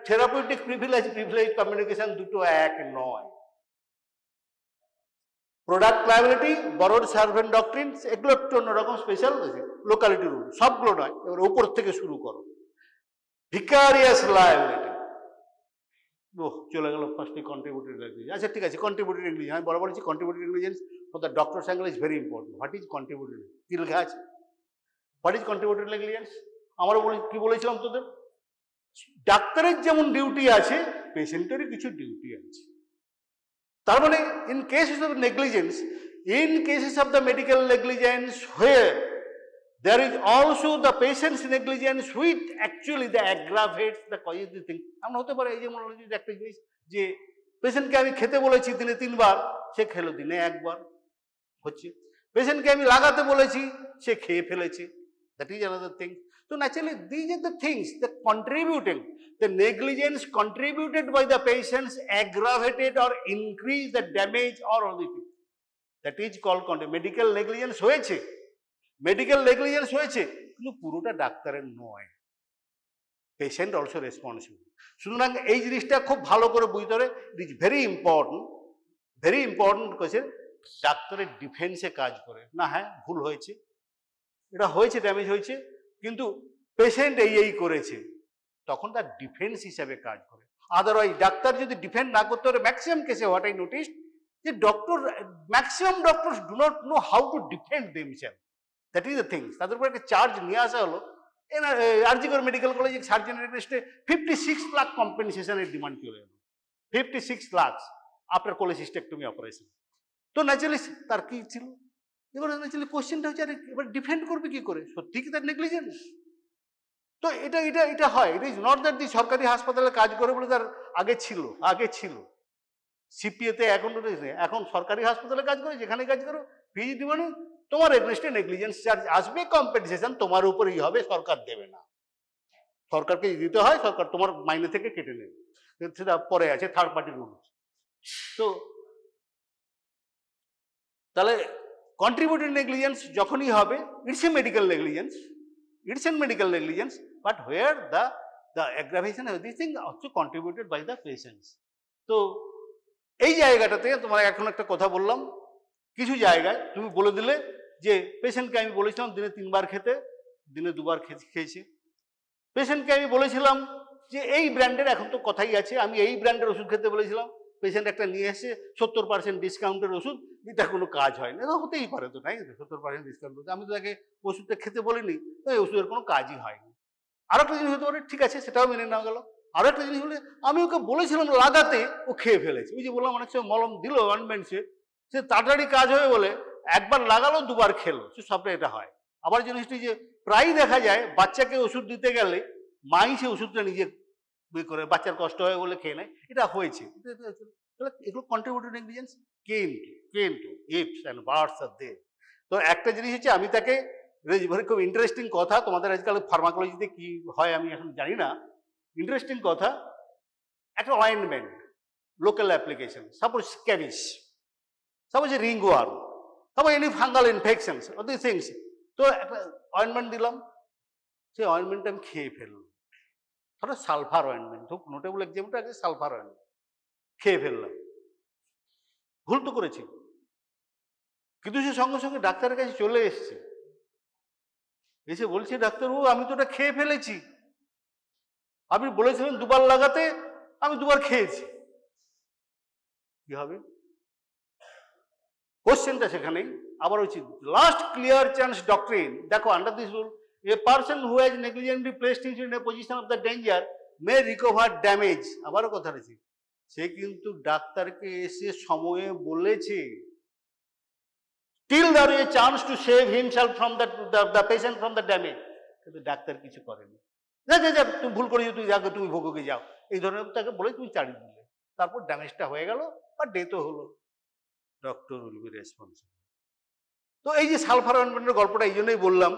থেরাপিউটিক প্রিভিলেজ, প্রিভিলেজ কমিউনিকেশন দুটো এক নয়। Product liability, borrowed servant doctrine, এগুলো একটু অন্যরকম, স্পেশাল লোকালিটি রুল, সবগুলো নয়, এবার উপর থেকে শুরু করো। ভিকারিয়াস লায়াবিলিটি, চলে গেল ফার্স্টে কন্ট্রিবিউটরি নেগলিজেন্স। আচ্ছা ঠিক আছে, কন্ট্রিবিউটরি নেগলিজেন্স আমি বরাবর বলছি, contributory negligence for the doctors angle is very important. What is contributory, কি লেখা আছে, হোয়াট ইজ কন্ট্রিবিউটরি নেগলিজেন্স? আমারও কি বলেছিলাম তোদের, ডাক্তারের যেমন ডিউটি আছে, পেশেন্টেরই কিছু ডিউটি আছে। তার মানে in cases of negligence, in cases of the medical negligence where there is also the patient's negligence which actually the aggravates the causes the thing. এমন হতে পারে, এই যে মনে হচ্ছে একটা জিনিস, যে পেশেন্টকে আমি খেতে বলেছি দিনে 3 বার, সে খেলো দিনে 1 বার হচ্ছে। পেশেন্টকে আমি লাগাতে বলেছি, সে খেয়ে ফেলেছে, that is another thing. So naturally these are the things that contributing, the negligence contributed by the patients aggravated or increased the damage or all these things. That is called medical negligence হয়েছে, medical negligence হয়েছে, কিন্তু পুরোটা ডাক্তারের নয়, patient also responsible. সুতরাং এই জিনিসটা খুব ভালো করে বুঝতে হবে, it is very important question. ডাক্তারের ডিফেন্সে কাজ করে না, হ্যাঁ ভুল হয়েছে, এটা হয়েছে, ড্যামেজ হয়েছে, কিন্তু পেশেন্ট এই করেছে, তখন তার ডিফেন্স হিসাবে কাজ করে। আদারওয়াইজ ডাক্তার যদি ডিফেন্ড না করতে পারে, ম্যাক্সিমাম কেসে হোয়াট আই নোটিস, যে maximum doctors do not know how to defend themselves, that is the things. তাদের উপর একটা চার্জ নিয়ে আসা হলো, আরজিকর মেডিকেল কলেজে সার্জেনের এগেইনস্টে 56 লাখ কম্পেনসেশনের ডিমান্ড চলে এলো, 56 লাখ আফটার কোলেসিস্টেক্টমি অপারেশন। তো ন্যাচারালি তার কি ছিল, এবার ন্যাচারালি কোশ্চেনটা হচ্ছে, আরে এবার ডিফেন্ড করবে কি করে, সত্যি কি তার নেগলিজেন্স? তো এটা হয়, it is not that the সরকারি হাসপাতালে কাজ করে বলে তার আগে ছিল সিপিএতে, এখন সরকারি হাসপাতালে কাজ করে, যেখানে কাজ করো ফিজ দিবে না, তোমার এগেইনস্টে নেগলিজেন্স চার্জ আসবে, কম্পেনসেশন তোমার উপরেই হবে, সরকার দেবে না, সরকারকে দিতে হয়, সরকার তোমার মাইনে থেকে কেটে নেবে, সেটা পরে আছে, থার্ড পার্টি রুল। তো তাহলে কন্ট্রিবিউটরি নেগলিজেন্স যখনই হবে, it's a medical negligence, but where the aggravation of this thing also contributed by the patients. তো এই জায়গাটাতে তোমার এখন একটা কথা বললাম, কিছু জায়গায় তুমি বলে দিলে যে পেশেন্টকে আমি বলেছিলাম দিনে 3 বার খেতে, দিনে 2 বার খেয়েছে। পেশেন্টকে আমি বলেছিলাম যে এই ব্র্যান্ডের, এখন তো কথাই আছে, আমি এই ব্র্যান্ডের ওষুধ খেতে বলেছিলাম, পেশেন্ট একটা নিয়ে এসে 70% ডিসকাউন্টের ওষুধ, এটা কোনো কাজ হয় না, হতেই পারে তো, তাই 70% ডিসকাউন্ট, আমি তো তাকে ওষুধটা খেতে বলিনি, তো এই ওষুধের কোনো কাজই হয়নি। আরো একটা জিনিস হতে পারে, ঠিক আছে, সেটাও মেনে নেওয়া গেল, আরো একটা জিনিস হলে আমি ওকে বলেছিলাম লাগাতে, ও খেয়ে ফেলেছে। ওই যে বললাম অনেক সময় মলম দিল অয়েনমেন্ট, সে তাড়াতাড়ি কাজ হবে বলে একবার লাগালো, দুবার খেলো, সবটা এটা হয়। আবার জিনিসটি যে প্রায় দেখা যায় বাচ্চাকে ওষুধ দিতে গেলে মাই সে ওষুধটা নিজে করে, বাচ্চার কষ্ট হয় বলে খেয়ে নেয়, এটা হয়েছে। এগুলো কন্ট্রিবিউটরি নেগলিজেন্স, কিন্তু ইফস অ্যান্ড বাটস আর দে। তো একটা জিনিস হচ্ছে, আমি তাকে খুব ইন্টারেস্টিং কথা, তোমাদের আজকাল ফার্মাকোলজিতে কি হয় আমি এখন জানি না, ইন্টারেস্টিং কথা, একটা ointment local application, suppose scabies, suppose ringworm, suppose any fungal infections of this things, তো একটা অয়েনমেন্ট দিলাম, সেই অয়েনমেন্টটা আমি খেয়ে ফেললাম, ধরো সালফার অয়েনমেন্ট, খুব নোটেবল এক্সাম্পলটা আছে সালফার অয়েনমেন্ট, খেয়ে ফেললাম, ভুল তো করেছি, কিন্তু সে সঙ্গে সঙ্গে ডাক্তারের কাছে চলে এসছে, এসে বলছে ডাক্তারবাবু আমি তো ওটা খেয়ে ফেলেছি, আপনি বলেছিলেন দুবার লাগাতে, আমি দুবার খেয়েছি, কি হবে? কোশ্চেনটা সেখানেই আবার হচ্ছে লাস্ট ক্লিয়ার চান্স ডক্ট্রিন। দেখো, under this rule a person who has negligently placed himself in a position of the danger may recover damage. আবারও কথা রয়েছে, সে কিন্তু ডাক্তারকে এসে সময়ে বলেছে, till there is a chance to save himself from the patient from the damage, কিন্তু doctor কিছু করেনি, যা তুমি ভুল করেছো, তুই যাকে তুমি ভোগে যাও, এই ধরনের তাকে বলে তুমি চালিয়ে দিলে, তারপর ড্যামেজটা হয়ে গেল বা ডেথও হলো, ডক্টর উইল বি রেসপন্সিবল। তো এই যে সালফার অয়েনমেন্টের গল্পটা এই জন্যই বললাম,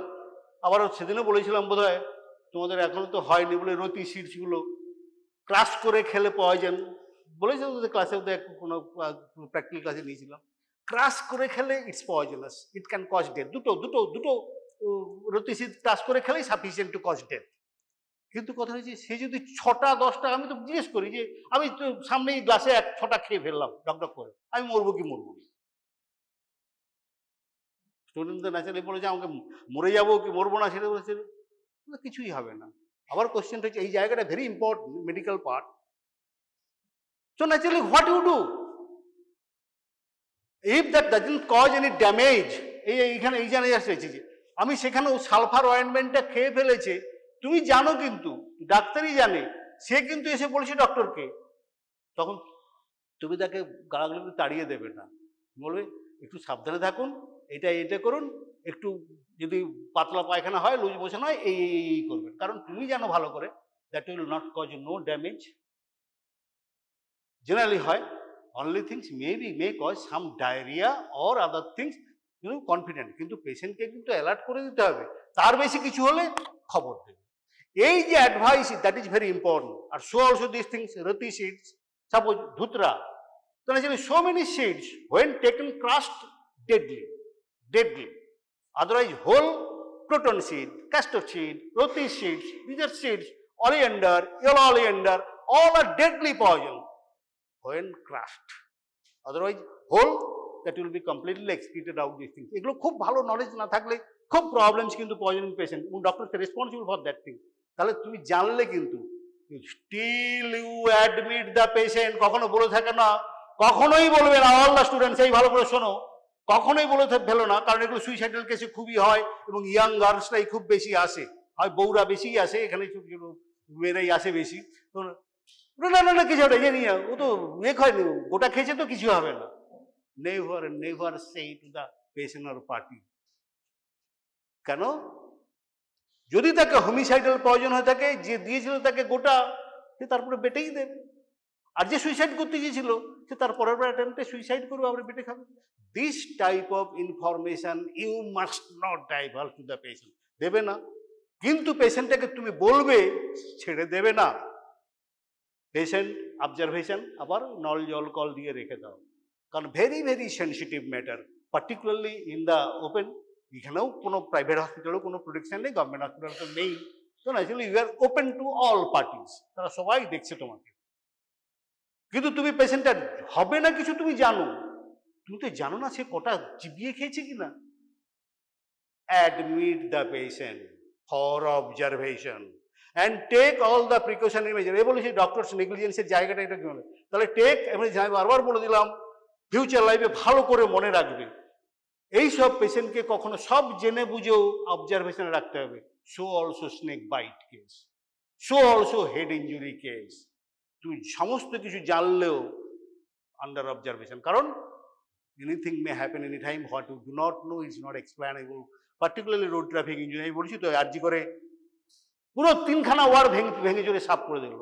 আবার সেদিনও বলেছিলাম বোধ হয়, তোমাদের এখনো তো হয়নি বলে, রতি সিডসগুলো ক্রাশ করে খেলে পয়জন, বলেছিলাম তোদের ক্লাসে, কোনো প্র্যাকটিক্যাল ক্লাসে নিয়েছিলাম, ক্রাশ করে খেলে it's poisonous, it can cause death. দুটো রতি সিড ক্রাশ করে খেলেই সাফিসিয়েন্ট টু কজ ডেথ। কিন্তু কথা হচ্ছে, সে যদি 6টা 10টা, আমি তো জিজ্ঞেস করি যে আমি তো সামনেই গ্লাসে 6টা খেয়ে ফেললাম ডক করে, আমি মরবো কি মরবো না? স্টুডেন্টদের ন্যাচারালি বলে যে আমাকে মরে যাবো কি মরবো না, সেটা বলেছে কিছুই হবে না। আবার কোশ্চেনটা হচ্ছে, এই জায়গাটা very important, medical part. So naturally what you do if that doesn't cause any damage? এইখানে এই জায়গায় এসেছে যে আমি সেখানে সালফার অয়েনমেন্টটা খেয়ে ফেলেছে, তুমি জানো, কিন্তু ডাক্তারই জানে, সে কিন্তু এসে বলছে ডক্টরকে, তখন তুমি তাকে গালাগালি তাড়িয়ে দেবে না, বলবে একটু সাবধানে থাকুন, এটা করুন, একটু যদি পাতলা পায়খানা হয়, লুজ মোশন হয়, এই করবেন, কারণ তুমি জানো ভালো করে that will not cause no damage. Generally হয় only things may cause some diarrhoea or other things, confident, কিন্তু পেশেন্টকে কিন্তু অ্যালার্ট করে দিতে হবে, তার বেশি কিছু হলে খবর দেবে। এই যে advice, that is very important. আর so also this things, rati seeds, suppose dhatura, then actually so many seeds when taken crushed deadly, otherwise whole croton seed, castor seed, roti seeds, these are seeds, oleander, yellow oleander, all are deadly poison when crushed, otherwise whole that will be completely excreted out these things. এগুলো খুব ভালো knowledge না থাকলে খুব problems কিন্তু poisoning patient, এবং doctor responsible for that thing. তাহলে তুমি জানলে কিন্তু still you admit the patient, কখনো বলে থাকে না, কখনোই বলবে না, অল দ্য স্টুডেন্টস এই ভালো করে শোনো, কখনোই বলে ফেলো না, কারণ এগুলো সুইসাইডাল কেসে খুবই হয়, এবং ইয়াং গার্লসরাই খুব বেশি আসে, হয় বউরা বেশিই আসে, এখানে মেয়েরাই আসে বেশি। তো না কিছু ওটা জানি, ও তো হয়নি, গোটা খেয়েছে তো কিছু হবে না। Never say two the patient or party. কেন? যদি তাকে হোমিসাইডাল পয়জন হয়ে থাকে, যে দিয়েছিল তাকে গোটা, সে তারপরে বেটেই দেবে, আর যে সুইসাইড করতে গিয়েছিল সে তার পরের অ্যাটেম্পটে সুইসাইড করবে, আবার বেটে খাবে। This type of information you must not divulge to the patient, দেবে না, কিন্তু পেশেন্টটাকে তুমি বলবে, ছেড়ে দেবে না। পেশেন্ট অবজারভেশন আবার নল জল কল দিয়ে রেখে দাও, কারণ very very sensitive matter, particularly in the open. এখানেও কোনো প্রাইভেট হসপিটালেও কোনো প্রোটেকশন নেই, গভর্নমেন্ট হসপিটাল তো নেই, তো naturally you are open to all parties, তারা সবাই দেখছে তোমাকে। কিন্তু তুমি পেশেন্টটা হবে না কিছু, তুমি জানো, তুমি তো জানো না সে কটা চিবিয়ে খেয়েছে কিনা। Admit the patient for observation and take all the precautionary measure. এ বলেছি ডক্টরস নেগলিজেন্সের জায়গাটা এটা কি বলে, তাহলে টেক, আমি বারবার বলে দিলাম, ফিউচার লাইফে ভালো করে মনে রাখবে, এইসব পেশেন্টকে কখনো সব জেনে বুঝেও অবজারভেশনে রাখতে হবে। So also snake bite case, so also head injury case. তুমি সমস্ত কিছু জানলেও আন্ডার অবজারভেশন, কারণ anything may happen any time, what you do not know is not explainable. Particularly road traffic injury, আমি বলছি তো আরজি করে পুরো 3খানা ওয়ার ভেঙে চড়ে সাফ করে দিল।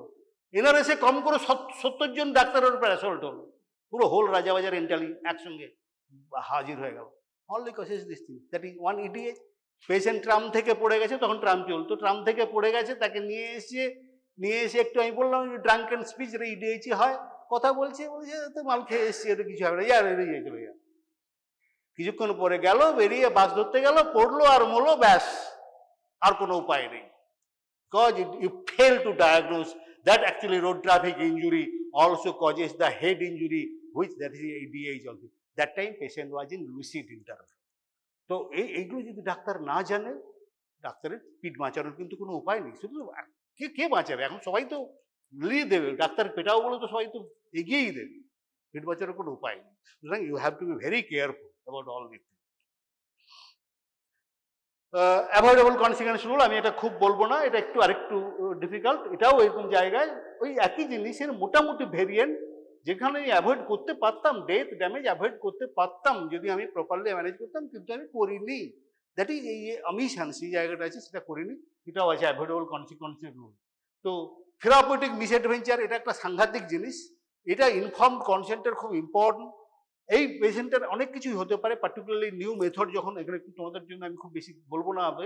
এনআরএসে কম করে 70 জন ডাক্তারের উপর অ্যাসল্ট হলো, পুরো হোল রাজাবাজার এন্টালি একসঙ্গে হাজির হয়ে গেল। Only causes this thing, that is one ইডিএ। Patient tram থেকে পড়ে গেছে, তখন ট্রাম চলতো, ট্রাম থেকে পড়ে গেছে, তাকে নিয়ে এসে একটু আমি বললাম ড্রাঙ্ক অ্যান্ড স্পিচ ইডিএইচি হয়, কথা বলছে তো মাল খেয়ে এসছি, এটা কিছু হবে না, চলে গেল। কিছুক্ষণ পরে গেল, বেরিয়ে বাস ধরতে গেল, পড়লো আর মরলো, ব্যাস, আর কোনো উপায় নেই। Because you fail to diagnose that actually road traffic injury also causes the head injury, which that is ADH also. That time patient was in lucid interval. তো এইগুলো যদি ডাক্তার না জানে, ডাক্তারের পিঠ বাঁচানোর কিন্তু কোনো উপায় নেই। শুধু কে বাঁচাবে? এখন সবাই তো লিয়ে দেবে, ডাক্তার পেটাও বলে তো সবাই তো এগিয়েই দেবে, পিঠ বাঁচানোর কোনো উপায় নেই। সুতরাং you have to be very careful about all this. Avoidable consequence rule, আমি এটা খুব বলবো না, এটা আরেকটু ডিফিকাল্ট। এটাও এরকম জায়গায় ওই একই জিনিসের মোটামুটি ভেরিয়েন্ট, যেখানে অ্যাভয়েড করতে পারতাম, ডেথ ড্যামেজ অ্যাভয়েড করতে পারতাম যদি আমি প্রপারলি ম্যানেজ করতাম, কিন্তু আমি করিনি। দ্যাট ইজ এই অমিশন, সেই জায়গাটা আছে, সেটা করিনি। এটাও আছে অ্যাভয়েডেবল কনসিকুয়েন্সের রুল। তো থেরাপিউটিক মিসঅ্যাডভেঞ্চার, এটা একটা সাংঘাতিক জিনিস। এটা ইনফর্মড কনসেন্টের খুব ইম্পর্টেন্ট। এই পেশেন্টের অনেক কিছুই হতে পারে, পার্টিকুলারলি নিউ মেথড যখন, এখানে একটু তোমাদের জন্য আমি খুব বেশি বলবো না, হবে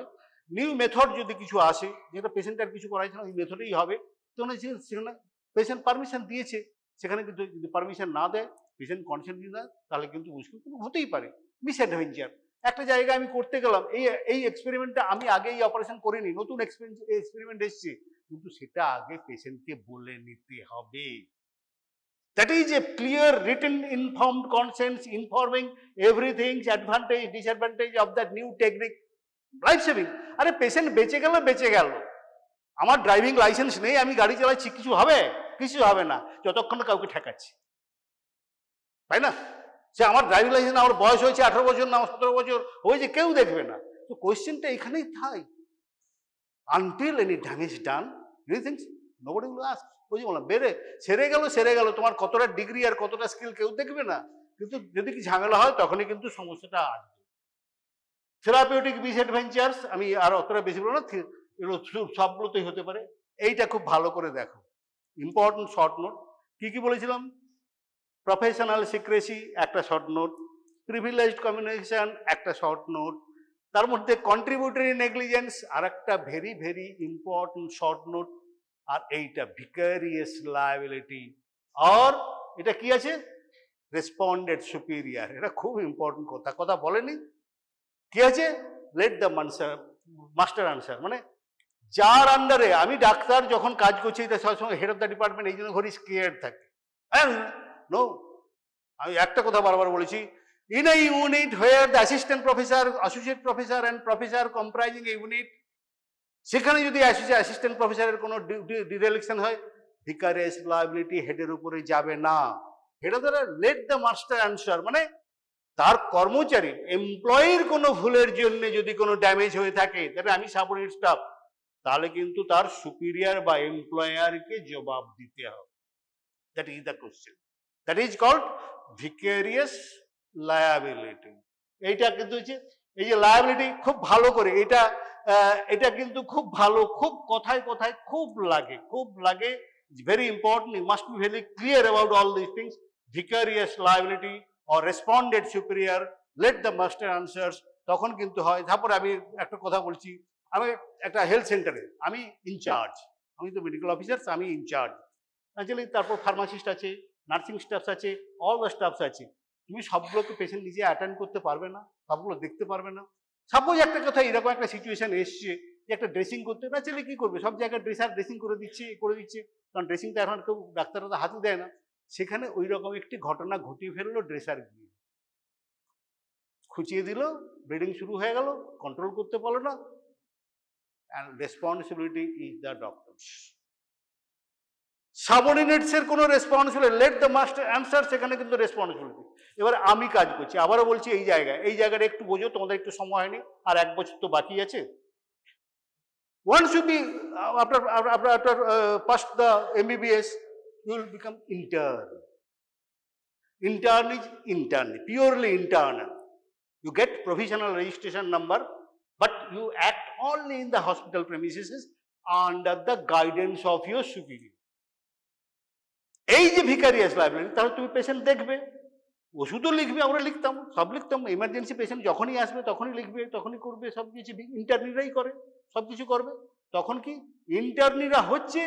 নিউ মেথড যদি কিছু আসে, যেটা পেশেন্টের কিছু করাইছে না, ওই মেথডেই হবে, তখন সেখানে পেশেন্ট পারমিশন দিয়েছে, সেখানে কিন্তু যদি পারমিশন না দেয়, পেশেন্ট কনসেন্ট না, তাহলে কিন্তু মুশকিল কিন্তু হতেই পারে। মিসঅ্যাডভেঞ্চার একটা জায়গায় আমি করতে গেলাম, এই এক্সপেরিমেন্টটা আমি আগে এই অপারেশন করিনি, নতুন এক্সপেরিমেন্ট এসছে, কিন্তু সেটা আগে পেশেন্টকে বলে নিতে হবে। That is a clear written informed consent informing everything, advantage, disadvantage of that new technique, life saving. আরে পেশেন্ট বেঁচে গেল, আমার ড্রাইভিং লাইসেন্স নেই, আমি গাড়ি চালাচ্ছি, কিছু হবে? কিছু হবে না, যতক্ষণ কাউকে ঠেকাচ্ছি, তাই না? সে আমার ড্রাইভিং লাইসেন্স, আমার বয়স হয়েছে 18 বছর না 17 বছর হয়েছে, কেউ দেখবে না। তো কোয়েশ্চেনটা এখানেই থাই, until any damage done, do you think nobody will ask? বুঝি বললাম, সেরে গেল, তোমার কতটা ডিগ্রি আর কতটা স্কিল কেউ দেখবে না, কিন্তু যদি কি ঝামেলা হয় তখনই কিন্তু সমস্যাটা আসবে। থেরাপিউটিক মিসঅ্যাডভেঞ্চার্স আমি আর অতটা বেশি বলবো না, এগুলো সবগুলোতেই হতে পারে। এইটা খুব ভালো করে দেখো, ইম্পর্টেন্ট শর্ট নোট। কি বলেছিলাম? প্রফেশনাল সিক্রেসি একটা শর্ট নোট, প্রিভিলেজড কমিউনিকেশন একটা শর্ট নোট, তার মধ্যে কন্ট্রিবিউটরি নেগলিজেন্স আর একটা very very important short note, আর এইটা ভিকারিয়াস লায়াবিলিটি, আর এটা কি আছে? Respondeat superior. এটা খুব ইম্পর্টেন্ট কথা বলেনি, কি আছে? লেট দ্য মাস্টার আনসার, মানে যার আন্ডারে আমি ডাক্তার যখন কাজ করছি, সবসময় হেড অফ দ্য ডিপার্টমেন্ট এই জন্য ভেরি স্কেয়ার্ড থাকে। নো, আমি একটা কথা বারবার বলেছি, in a unit where the assistant professor, associate professor and professor comprising A unit, সেখানে যদি অ্যাসিস্ট্যান্ট প্রফেসরের কোনো ডিরেকশন হয়, ভিকারিয়াস লায়াবিলিটি হেডের উপরে যাবে না। Head of the, late the master answer, মানে তার কর্মচারী এমপ্লয়ির কোনো ভুলের জন্য যদি কোনো ড্যামেজ হয়ে থাকে, তাহলে আমি সাবঅর্ডিনেট স্টাফ, তাহলে কিন্তু তার সুপিরিয়র বা এমপ্লয়ারকে জবাব দিতে হবে। That is the question, that is called vicarious liability. এইটা কিন্তু হচ্ছে, এই যে লায়াবিলিটি খুব ভালো করে, এটা কিন্তু খুব ভালো, খুব কথায় খুব লাগে, very important, you must be very clear about all this things. Vicarious liability or responded superior, let the master answers, তখন কিন্তু হয়। তারপরে আমি একটা কথা বলছি, আমি একটা হেলথ সেন্টারে আমি ইনচার্জ, আমি তো মেডিকেল অফিসার, আমি ইনচার্জ অ্যাকচুয়ালি। তারপর ফার্মাসিস্ট আছে, নার্সিং স্টাফস আছে, অল দ্য স্টাফস আছে। তুমি সবগুলোকে পেশেন্ট নিজে অ্যাটেন্ড করতে পারবে না, সবগুলো দেখতে পারবে না। সাপোজ একটা কথা, এরকম একটা সিচুয়েশন এসছে যে একটা ড্রেসিং করতে, ন্যাচারালি কি করবে, সব জায়গায় ড্রেসিং করে দিচ্ছে, কারণ ড্রেসিংটা এখন কেউ ডাক্তাররা তো হাতে দেয় না। সেখানে ওই রকম একটি ঘটনা ঘটিয়ে ফেললো, ড্রেসার গিয়ে খুঁচিয়ে দিল, ব্লিডিং শুরু হয়ে গেল, কন্ট্রোল করতে পারলো না, and responsibility is the doctors. সাবঅর্ডিনেটসের কোনো responsibility, let the master answer, সেখানে কিন্তু রেসপন্সিবিলিটি। এবার আমি কাজ করছি, আবারও বলছি, এই জায়গাটা একটু বোঝো, তোমাদের একটু সময় হয়নি, আর 1 বছর তো বাকি আছে। Once you be after past the MBBS, you will become intern. Intern is intern, purely internal. You get provisional registration number, but you act only in the hospital premises under the guidance of your superior. এই যে ভিকারিয়াস library, তাহলে তুমি patient দেখবে, ওষুধও লিখবে, আমরা লিখতাম, সব লিখতাম, এমার্জেন্সি পেশেন্ট যখনই আসবে তখনই লিখবে, তখনই করবে, সব কিছু ইন্টার্নিরাই করে, সব কিছু করবে। তখন কি ইন্টার্নিরা হচ্ছে,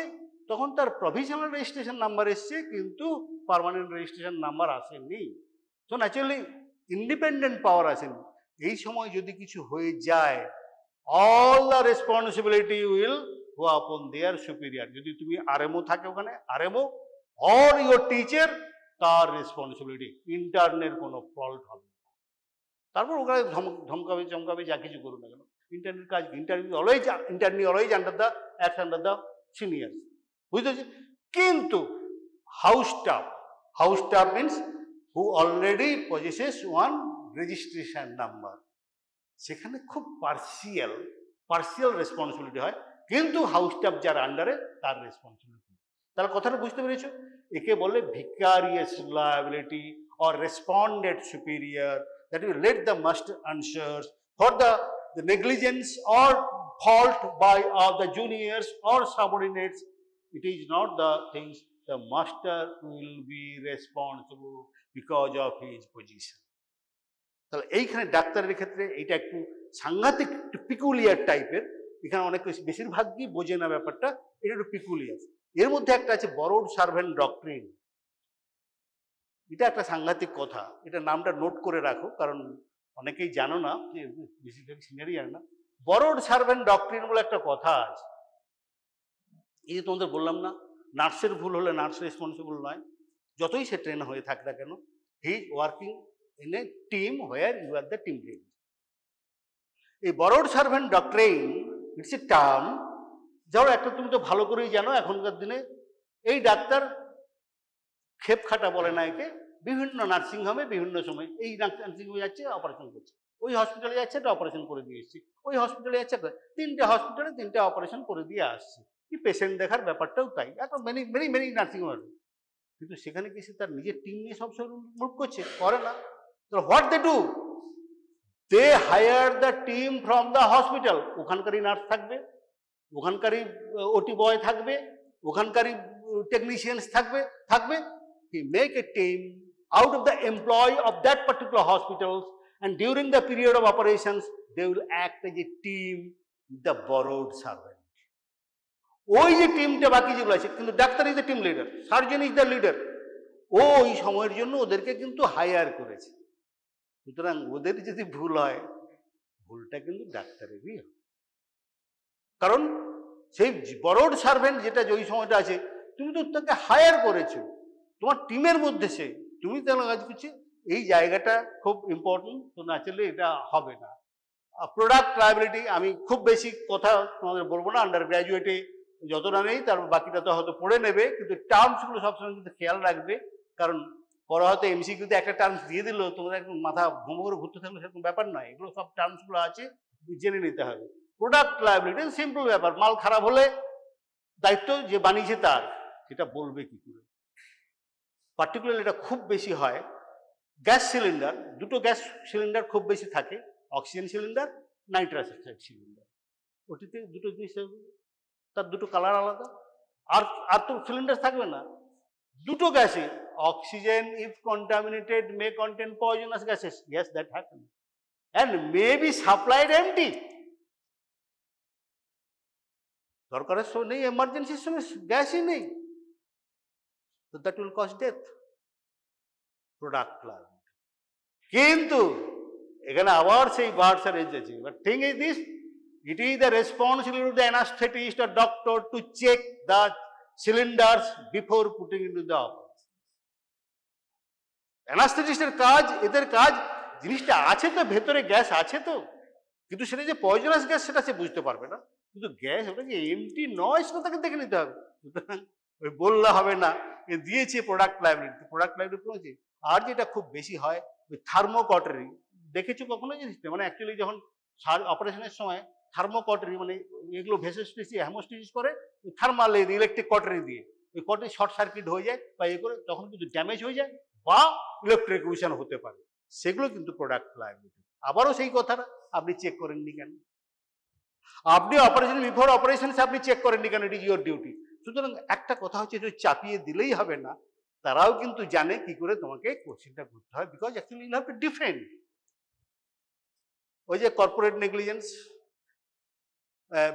তখন তার প্রভিশনাল রেজিস্ট্রেশন নাম্বার এসছে, কিন্তু পার্মানেন্ট রেজিস্ট্রেশন নাম্বার আসেনি। তো ন্যাচুরালি ইন্ডিপেন্ডেন্ট পাওয়ার আসেনি। এই সময় যদি কিছু হয়ে যায়, all the responsibility will go আপন দেয়ার সুপিরিয়র। যদি তুমি আরএমও থাকে ওখানে, আরএমও or your teacher, তার রেসপন্সিবিলিটি, ইন্টার্নের কোনো ফল্ট হবে না। তারপর ওখানে ধমকাবে চমকাবে, যা কিছু করুন না কেন, ইন্টার্নের কাজ, internee always under the act under the senior, বুঝতে পারছি। কিন্তু house staff means who already possesses one registration number, সেখানে খুব পার্সিয়াল রেসপন্সিবিলিটি হয়, কিন্তু হাউস স্টাফ যার আন্ডারে তার রেসপন্সিবিলিটি। তাহলে কথাটা বুঝতে পেরেছো? একে বলে vicarious liability or respondeat superior, that will let the master answers for the negligence or fault by of the juniors or subordinates. It is not the things, the master will be responsible because of his position. তাহলে এইখানে ডাক্তারের ক্ষেত্রে এইটা একটু সাংঘাতিক, একটু peculiar টাইপের। এখানে অনেক বেশিরভাগই বোঝে না ব্যাপারটা, এটা একটু পিকুলিয়ার। এর মধ্যে একটা আছে বরোড সার্ভেন্ট ডক্ট্রিন। এটা একটা সাংঘাতিক কথা, এটা নামটা নোট করে রাখো, কারণ অনেকেই জানো না, যে বেশিরভাগ সিনিয়রই জানে না। বরোড সার্ভেন্ট ডক্ট্রিন বলে একটা কথা আছে। এই যে তোমাদের বললাম না, নার্সের ভুল হলে নার্স রেসপন্সিবল নয়, যতই সে ট্রেন হয়ে থাক না কেন, he is working in a team where you are the team leader. এই borrowed servant doctrine, it's a term. ধরো একটা, তুমি তো ভালো করেই জানো এখনকার দিনে এই ডাক্তার খেপ খাটা বলে না একে, বিভিন্ন নার্সিংহোমে বিভিন্ন সময় এই নার্সিংহোমে যাচ্ছে অপারেশন করছে, ওই হসপিটালে যাচ্ছে একটা অপারেশন করে দিয়ে এসছি, ওই হসপিটালে যাচ্ছে তিনটে হসপিটালে তিনটে অপারেশন করে দিয়ে আসছে। কি পেশেন্ট দেখার ব্যাপারটাও তাই, এখন মেনি নার্সিংহোম। কিন্তু সেখানে কি সে তার নিজের টিম নিয়ে সবসময় মুভ করছে? করে না। তো what they do, they hire the team from the hospital. ওখানকারই নার্স থাকবে, ওখানকারই ওটি বয় থাকবে, ওখানকারই টেকনিশিয়ানস থাকবে। He make a team out of the employee of that particular hospitals, and during the period of operations they will act as a team with the borrowed servant. ওই যে টিমটা বাকি যেগুলো আছে, কিন্তু doctor is the team leader, surgeon is the leader, ও ওই সময়ের জন্য ওদেরকে কিন্তু হায়ার করেছে। সুতরাং ওদের যদি ভুল হয়, ভুলটা কিন্তু ডাক্তারেরই হয়, কারণ সেই বরোড সার্ভেন্ট যেটা ওই সময়টা আছে, তুমি তো তাকে হায়ার করেছো, তোমার টিমের মধ্যে সে, তুমি তাহলে কাজ করছি, এই জায়গাটা খুব ইম্পর্টেন্ট। তো ন্যাচারালি এটা হবে না। প্রোডাক্ট লায়াবিলিটি আমি খুব বেশি কথা তোমাদের বলবো না, আন্ডার গ্র্যাজুয়েটে যতটা নেই তার বাকিটা তো হয়তো পড়ে নেবে, কিন্তু টার্মসগুলো সবসময় কিন্তু খেয়াল রাখবে, কারণ পরে হয়তো এমসিকিউতে একটা টার্মস দিয়ে দিল, তোমাদের একদম মাথা ভ্রম করে ঘুরতে থাকলে সেরকম ব্যাপার নয়, এগুলো সব টার্মসগুলো আছে, জেনে নিতে হবে। প্রোডাক্ট লায়াবিলিটি সিম্পল ব্যাপার, মাল খারাপ হলে দায়িত্ব যে বানিয়েছে তার, সেটা বলবে কি করে। পার্টিকুলারলি এটা খুব বেশি হয় গ্যাস সিলিন্ডার, দুটো গ্যাস সিলিন্ডার খুব বেশি থাকে, oxygen cylinder, nitrous oxide cylinder. ওটিতে দুটো জিনিস, তার দুটো কালার আলাদা, আর তো সিলিন্ডার থাকবে না। দুটো গ্যাসে oxygen if contaminated May contain poisonous gases, yes that happen, and may be supplied empty. দরকারের সময় নেই, এমার্জেন্সির সময় গ্যাসই নেই, তো that will cause death. Product liability. কিন্তু এখানে আবার সেই বার্ডস আর এজ আছে, but thing is this, it is the responsibility of the anesthetist or doctor to check the cylinders before putting into the operation. অ্যানাস্থেটিস্টের কাজ, এদের কাজ, জিনিসটা আছে তো ভেতরে, গ্যাস আছে তো, কিন্তু সেটা যে পয়জনাস গ্যাস সেটা সে বুঝতে পারবে না, কিন্তু গ্যাস ওটা যে এমটি নয় সেটা তাকে দেখে নিতে হবে। সুতরাং ওই বললে হবে না, এ দিয়েছে প্রোডাক্ট লায়াবিলিটি, প্রোডাক্ট লায়াবিলিটি পড়েছে। আর যেটা খুব বেশি হয় ওই থার্মোকটরি, দেখেছো কখনো জিনিসটা, মানে অ্যাকচুয়ালি যখন অপারেশনের সময় থার্মোকটারি মানে এগুলো ভেসোস্টেসিস হেমোস্টেসিস করে থার্মাল ইলেকট্রিক কটারি দিয়ে, ওই কটারি শর্ট সার্কিট হয়ে যায় বা এ করে তখন কিন্তু ড্যামেজ হয়ে যায় বা ইলেকট্রিকিউশন হতে পারে, সেগুলো কিন্তু প্রোডাক্ট লায়াবিলিটি। আবারও সেই কথাটা, আপনি চেক করেননি কেন? আপনি অপারেশন বিফোর অপারেশন আপনি চেক করেননি কেন? It is your duty. সুতরাং একটা কথা হচ্ছে যে চাপিয়ে দিলেই হবে না, তারাও কিন্তু জানে কি করে তোমাকে কোশ্চেনটা করতে হয়, because actually you have to defend. ওই যে corporate negligence,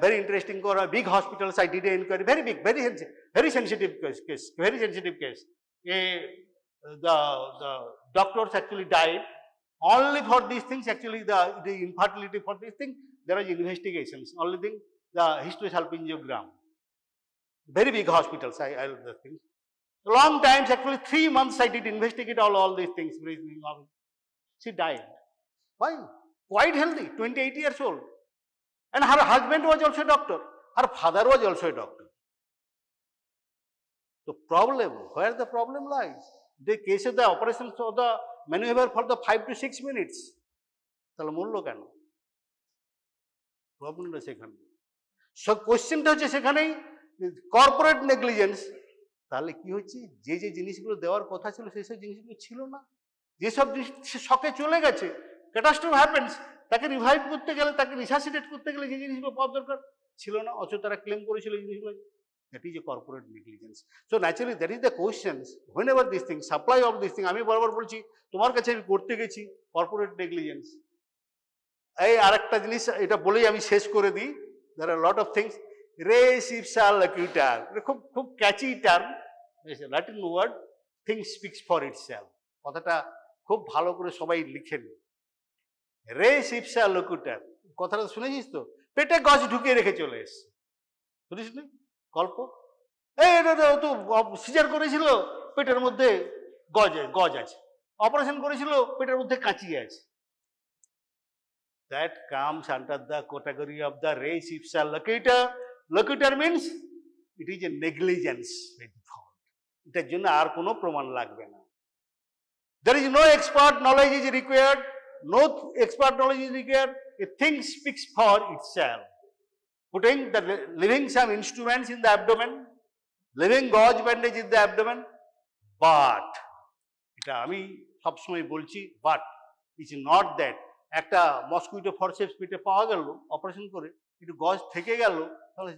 very interesting for big hospitals. I did an inquiry, very big, very sensitive case, very sensitive case. The doctors actually died only for these things. Actually, the infertility for this thing, there was investigations. Only thing, the hysterosalpingogram. Very big hospitals. I love the things. Long times, actually 3 months, I did investigate all these things. She died. Why? Quite healthy, 28 years old. And her husband was also a doctor. Her father was also a doctor. The problem, where the problem lies? The case of the operations of the maneuver for the 5 to 6 minutes. তাহলে মূল্য কেন? প্রবলেমটা সেখানে। সব কোশ্চেনটা হচ্ছে সেখানেই corporate negligence. তাহলে কি হচ্ছে, যে যে জিনিসগুলো দেওয়ার কথা ছিল সেসব জিনিসগুলো ছিল না, যেসব জিনিস শকে চলে গেছে, ক্যাটাস্ট্রফি হ্যাপেন্স, তাকে রিভাইভ করতে গেলে, তাকে রিসাসিটেট করতে গেলে যে জিনিসগুলো পাওয়ার দরকার ছিল না, অথচ তারা ক্লেম করেছিল এই জিনিসগুলো। That is a corporate negligence. So naturally that is the questions when ever this thing, supply of this thing. আমি বরাবর বলছি, তোমার কাছে আমি করতে গেছি কর্পোরেট নেগলিজেন্স। এই আরেকটা জিনিস, এটা বলেই আমি শেষ করে দিই। There are lot of things. Res ipsa loquitur, খুব খুব catchy term, Latin word, thing speaks for itself. কথাটা খুব ভালো করে সবাই লিখেন। রেস ইপসা লকুটার, কথাটা শুনেছিস তো? পেটে গজ ঢুকিয়ে রেখে চলে এসছে, শুনিস নি গল্প? এটা তো সিজার করেছিল, পেটের মধ্যে গজ আছে, অপারেশন করেছিল, পেটের মধ্যে কাঁচি আছে। That comes under the category of the res ipsa loquitur. Loquitur means it is a negligence. এটার জন্য আর কোনো প্রমাণ লাগবে না। There is no expert knowledge is required. No expert knowledge is required. A thing speaks for itself. Putting the leaving some instruments in the abdomen, leaving gauze bandage in the abdomen, but এটা আমি সবসময় বলছি, but it's not that একটা Mosquitto forceps পেটে পাওয়া গেল operation করে, একটু গজ থেকে গেল, তাহলে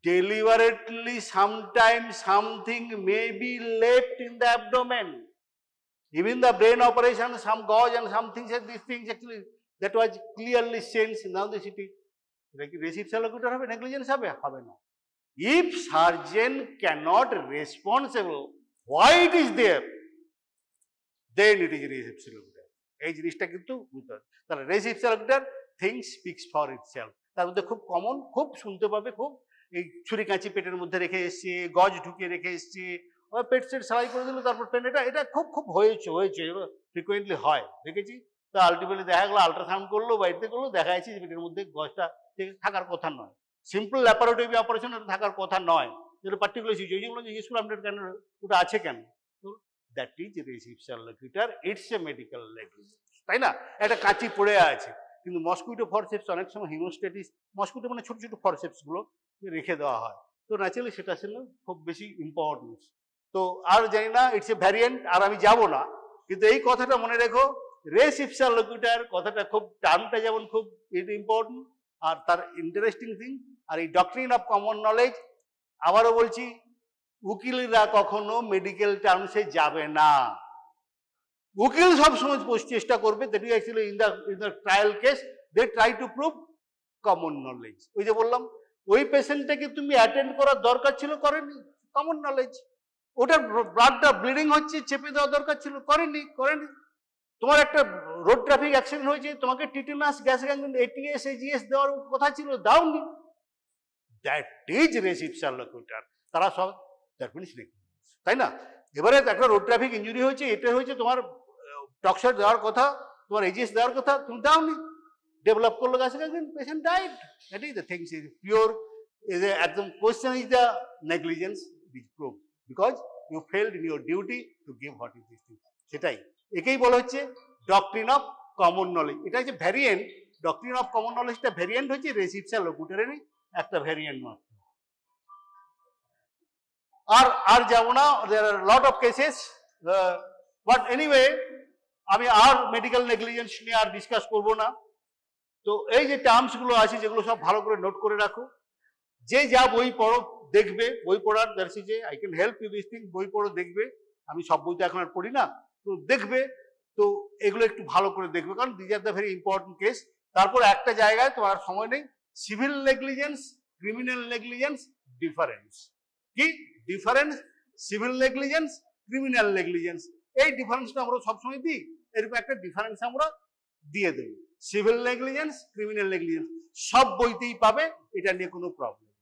deliberately sometimes something may be left in the abdomen. Even the brain operation, some gauze and some things, these things actually that was clearly sensed. Now the city, res ipsa loquitur হবে, negligence হবে? হবে না। If surgeon cannot responsible why it is there, then it is res ipsa loquitur. এই জিনিসটা কিন্তু বুঝতে হবে। তাহলে res ipsa loquitur, thing speaks for itself. তার মধ্যে খুব কমন, খুব শুনতে পাবে, খুব এই ছুরি কাঁচি পেটের মধ্যে রেখে এসছে, গজ ঢুকিয়ে রেখে এসছে, পেট সেট সেলাই করে দিল, তারপর পেন, এটা খুব খুব হয়েছে ফ্রিকুয়েন্টলি হয়, দেখেছি। তো আলটিমেটলি দেখা গেলো, আল্ট্রাসাউন্ড করলো, বাড়িতে করলো, দেখা যাচ্ছে যে পেটের মধ্যে গজটা থাকার কথা নয়। সিম্পল ল্যাপারোটমি অপারেশন থাকার কথা নয়, যেটা পার্টিকুলার সিচুয়েশন জিজ্ঞেস করলাম কেন ওটা আছে কেন, তো that is res ipsa loquitur, it's a medical negligence, তাই না? একটা কাঁচি পড়ে আছে, কিন্তু মসকুইটো ফরসেপস অনেক সময় হিমোস্ট্যাটিস, মসকুইটো মানে ছোট ছোট ফরসেপসগুলো রেখে দেওয়া হয়, তো ন্যাচারালি সেটা ছিল খুব বেশি ইম্পর্টেন্স। তো আর জানি না, ইটস এ ভ্যারিয়েন্ট, আর আমি যাব না, কিন্তু এই কথাটা মনে রেখো, রেস ইপসা লকুটার কথাটা খুব, টার্মটা যেমন খুব ইম্পর্টেন্ট, আর তার ইন্টারেস্টিং থিং। আর এই ডক্ট্রিন অফ কমন নলেজ, আবারও বলছি, উকিলরা কখনো মেডিকেল টার্মসে যাবে না। উকিল সবসময় চেষ্টা করবে, that is actually in the trial case they try to prove common knowledge. ওই যে বললাম, ওই পেশেন্টটাকে তুমি অ্যাটেন্ড করার দরকার ছিল, করেনি, কমন নলেজ। ওটার ব্লাডটা ব্লিডিং হচ্ছে, চেপে দেওয়া দরকার ছিল, করেনি। তোমার একটা রোড ট্রাফিক অ্যাক্সিডেন্ট হয়েছে, তোমাকে tetanus, gas gangrene, ATS, AGS দেওয়ার কথা ছিল, দাওনি। That is res ipsa loquitur. তারা সব দ্যাট মিনস নেগলিজেন্স, তাই না? এবারে একটা রোড ট্রাফিক ইঞ্জুরি হয়েছে, এটা হয়েছে, তোমার টক্সার দেওয়ার কথা, তোমার এজিএস দেওয়ার কথা, তুমি দাওনি, ডেভেলপ করলো gas gangrene, patient died. That is the things is pure, is একদম question is the negligence is prove because you failed in your duty to give what is this thing. সেটাই, একেই বলা হচ্ছে ডক্ট্রিন অফ কমন নলেজ। এটা হচ্ছে variant, doctrine of common নলেজটা variant হচ্ছে, res ipsa লোকুটারেরই একটা ভেরিয়েন্ট মাত্র। আর যাব না, there are lot of cases, but anyway আমি আর মেডিকেল নেগলিজেন্স নিয়ে আর ডিসকাস করব না। তো এই যে টার্মস গুলো আছে যেগুলো সব ভালো করে নোট করে রাখো, যে যা বই পড়ো দেখবে, বই পড়ার that's is I can help you this thing, বই পড়ো দেখবে, আমি সব বই তো এখন আর পড়ি না, তো দেখবে, তো এগুলো একটু ভালো করে দেখবে, কারণ this are the very important case. তারপর একটা জায়গায় তোমার সময় নেই, civil negligence, criminal negligence, difference কি difference, civil negligence, criminal negligence, এই ডিফারেন্সটা আমরা সবসময় দিই, এরকম একটা ডিফারেন্স আমরা দিয়ে দেবো। সিভিল নেগলিজেন্স, ক্রিমিনাল নেগলিজেন্স সব বইতেই পাবে, এটা নিয়ে কোনো প্রবলেম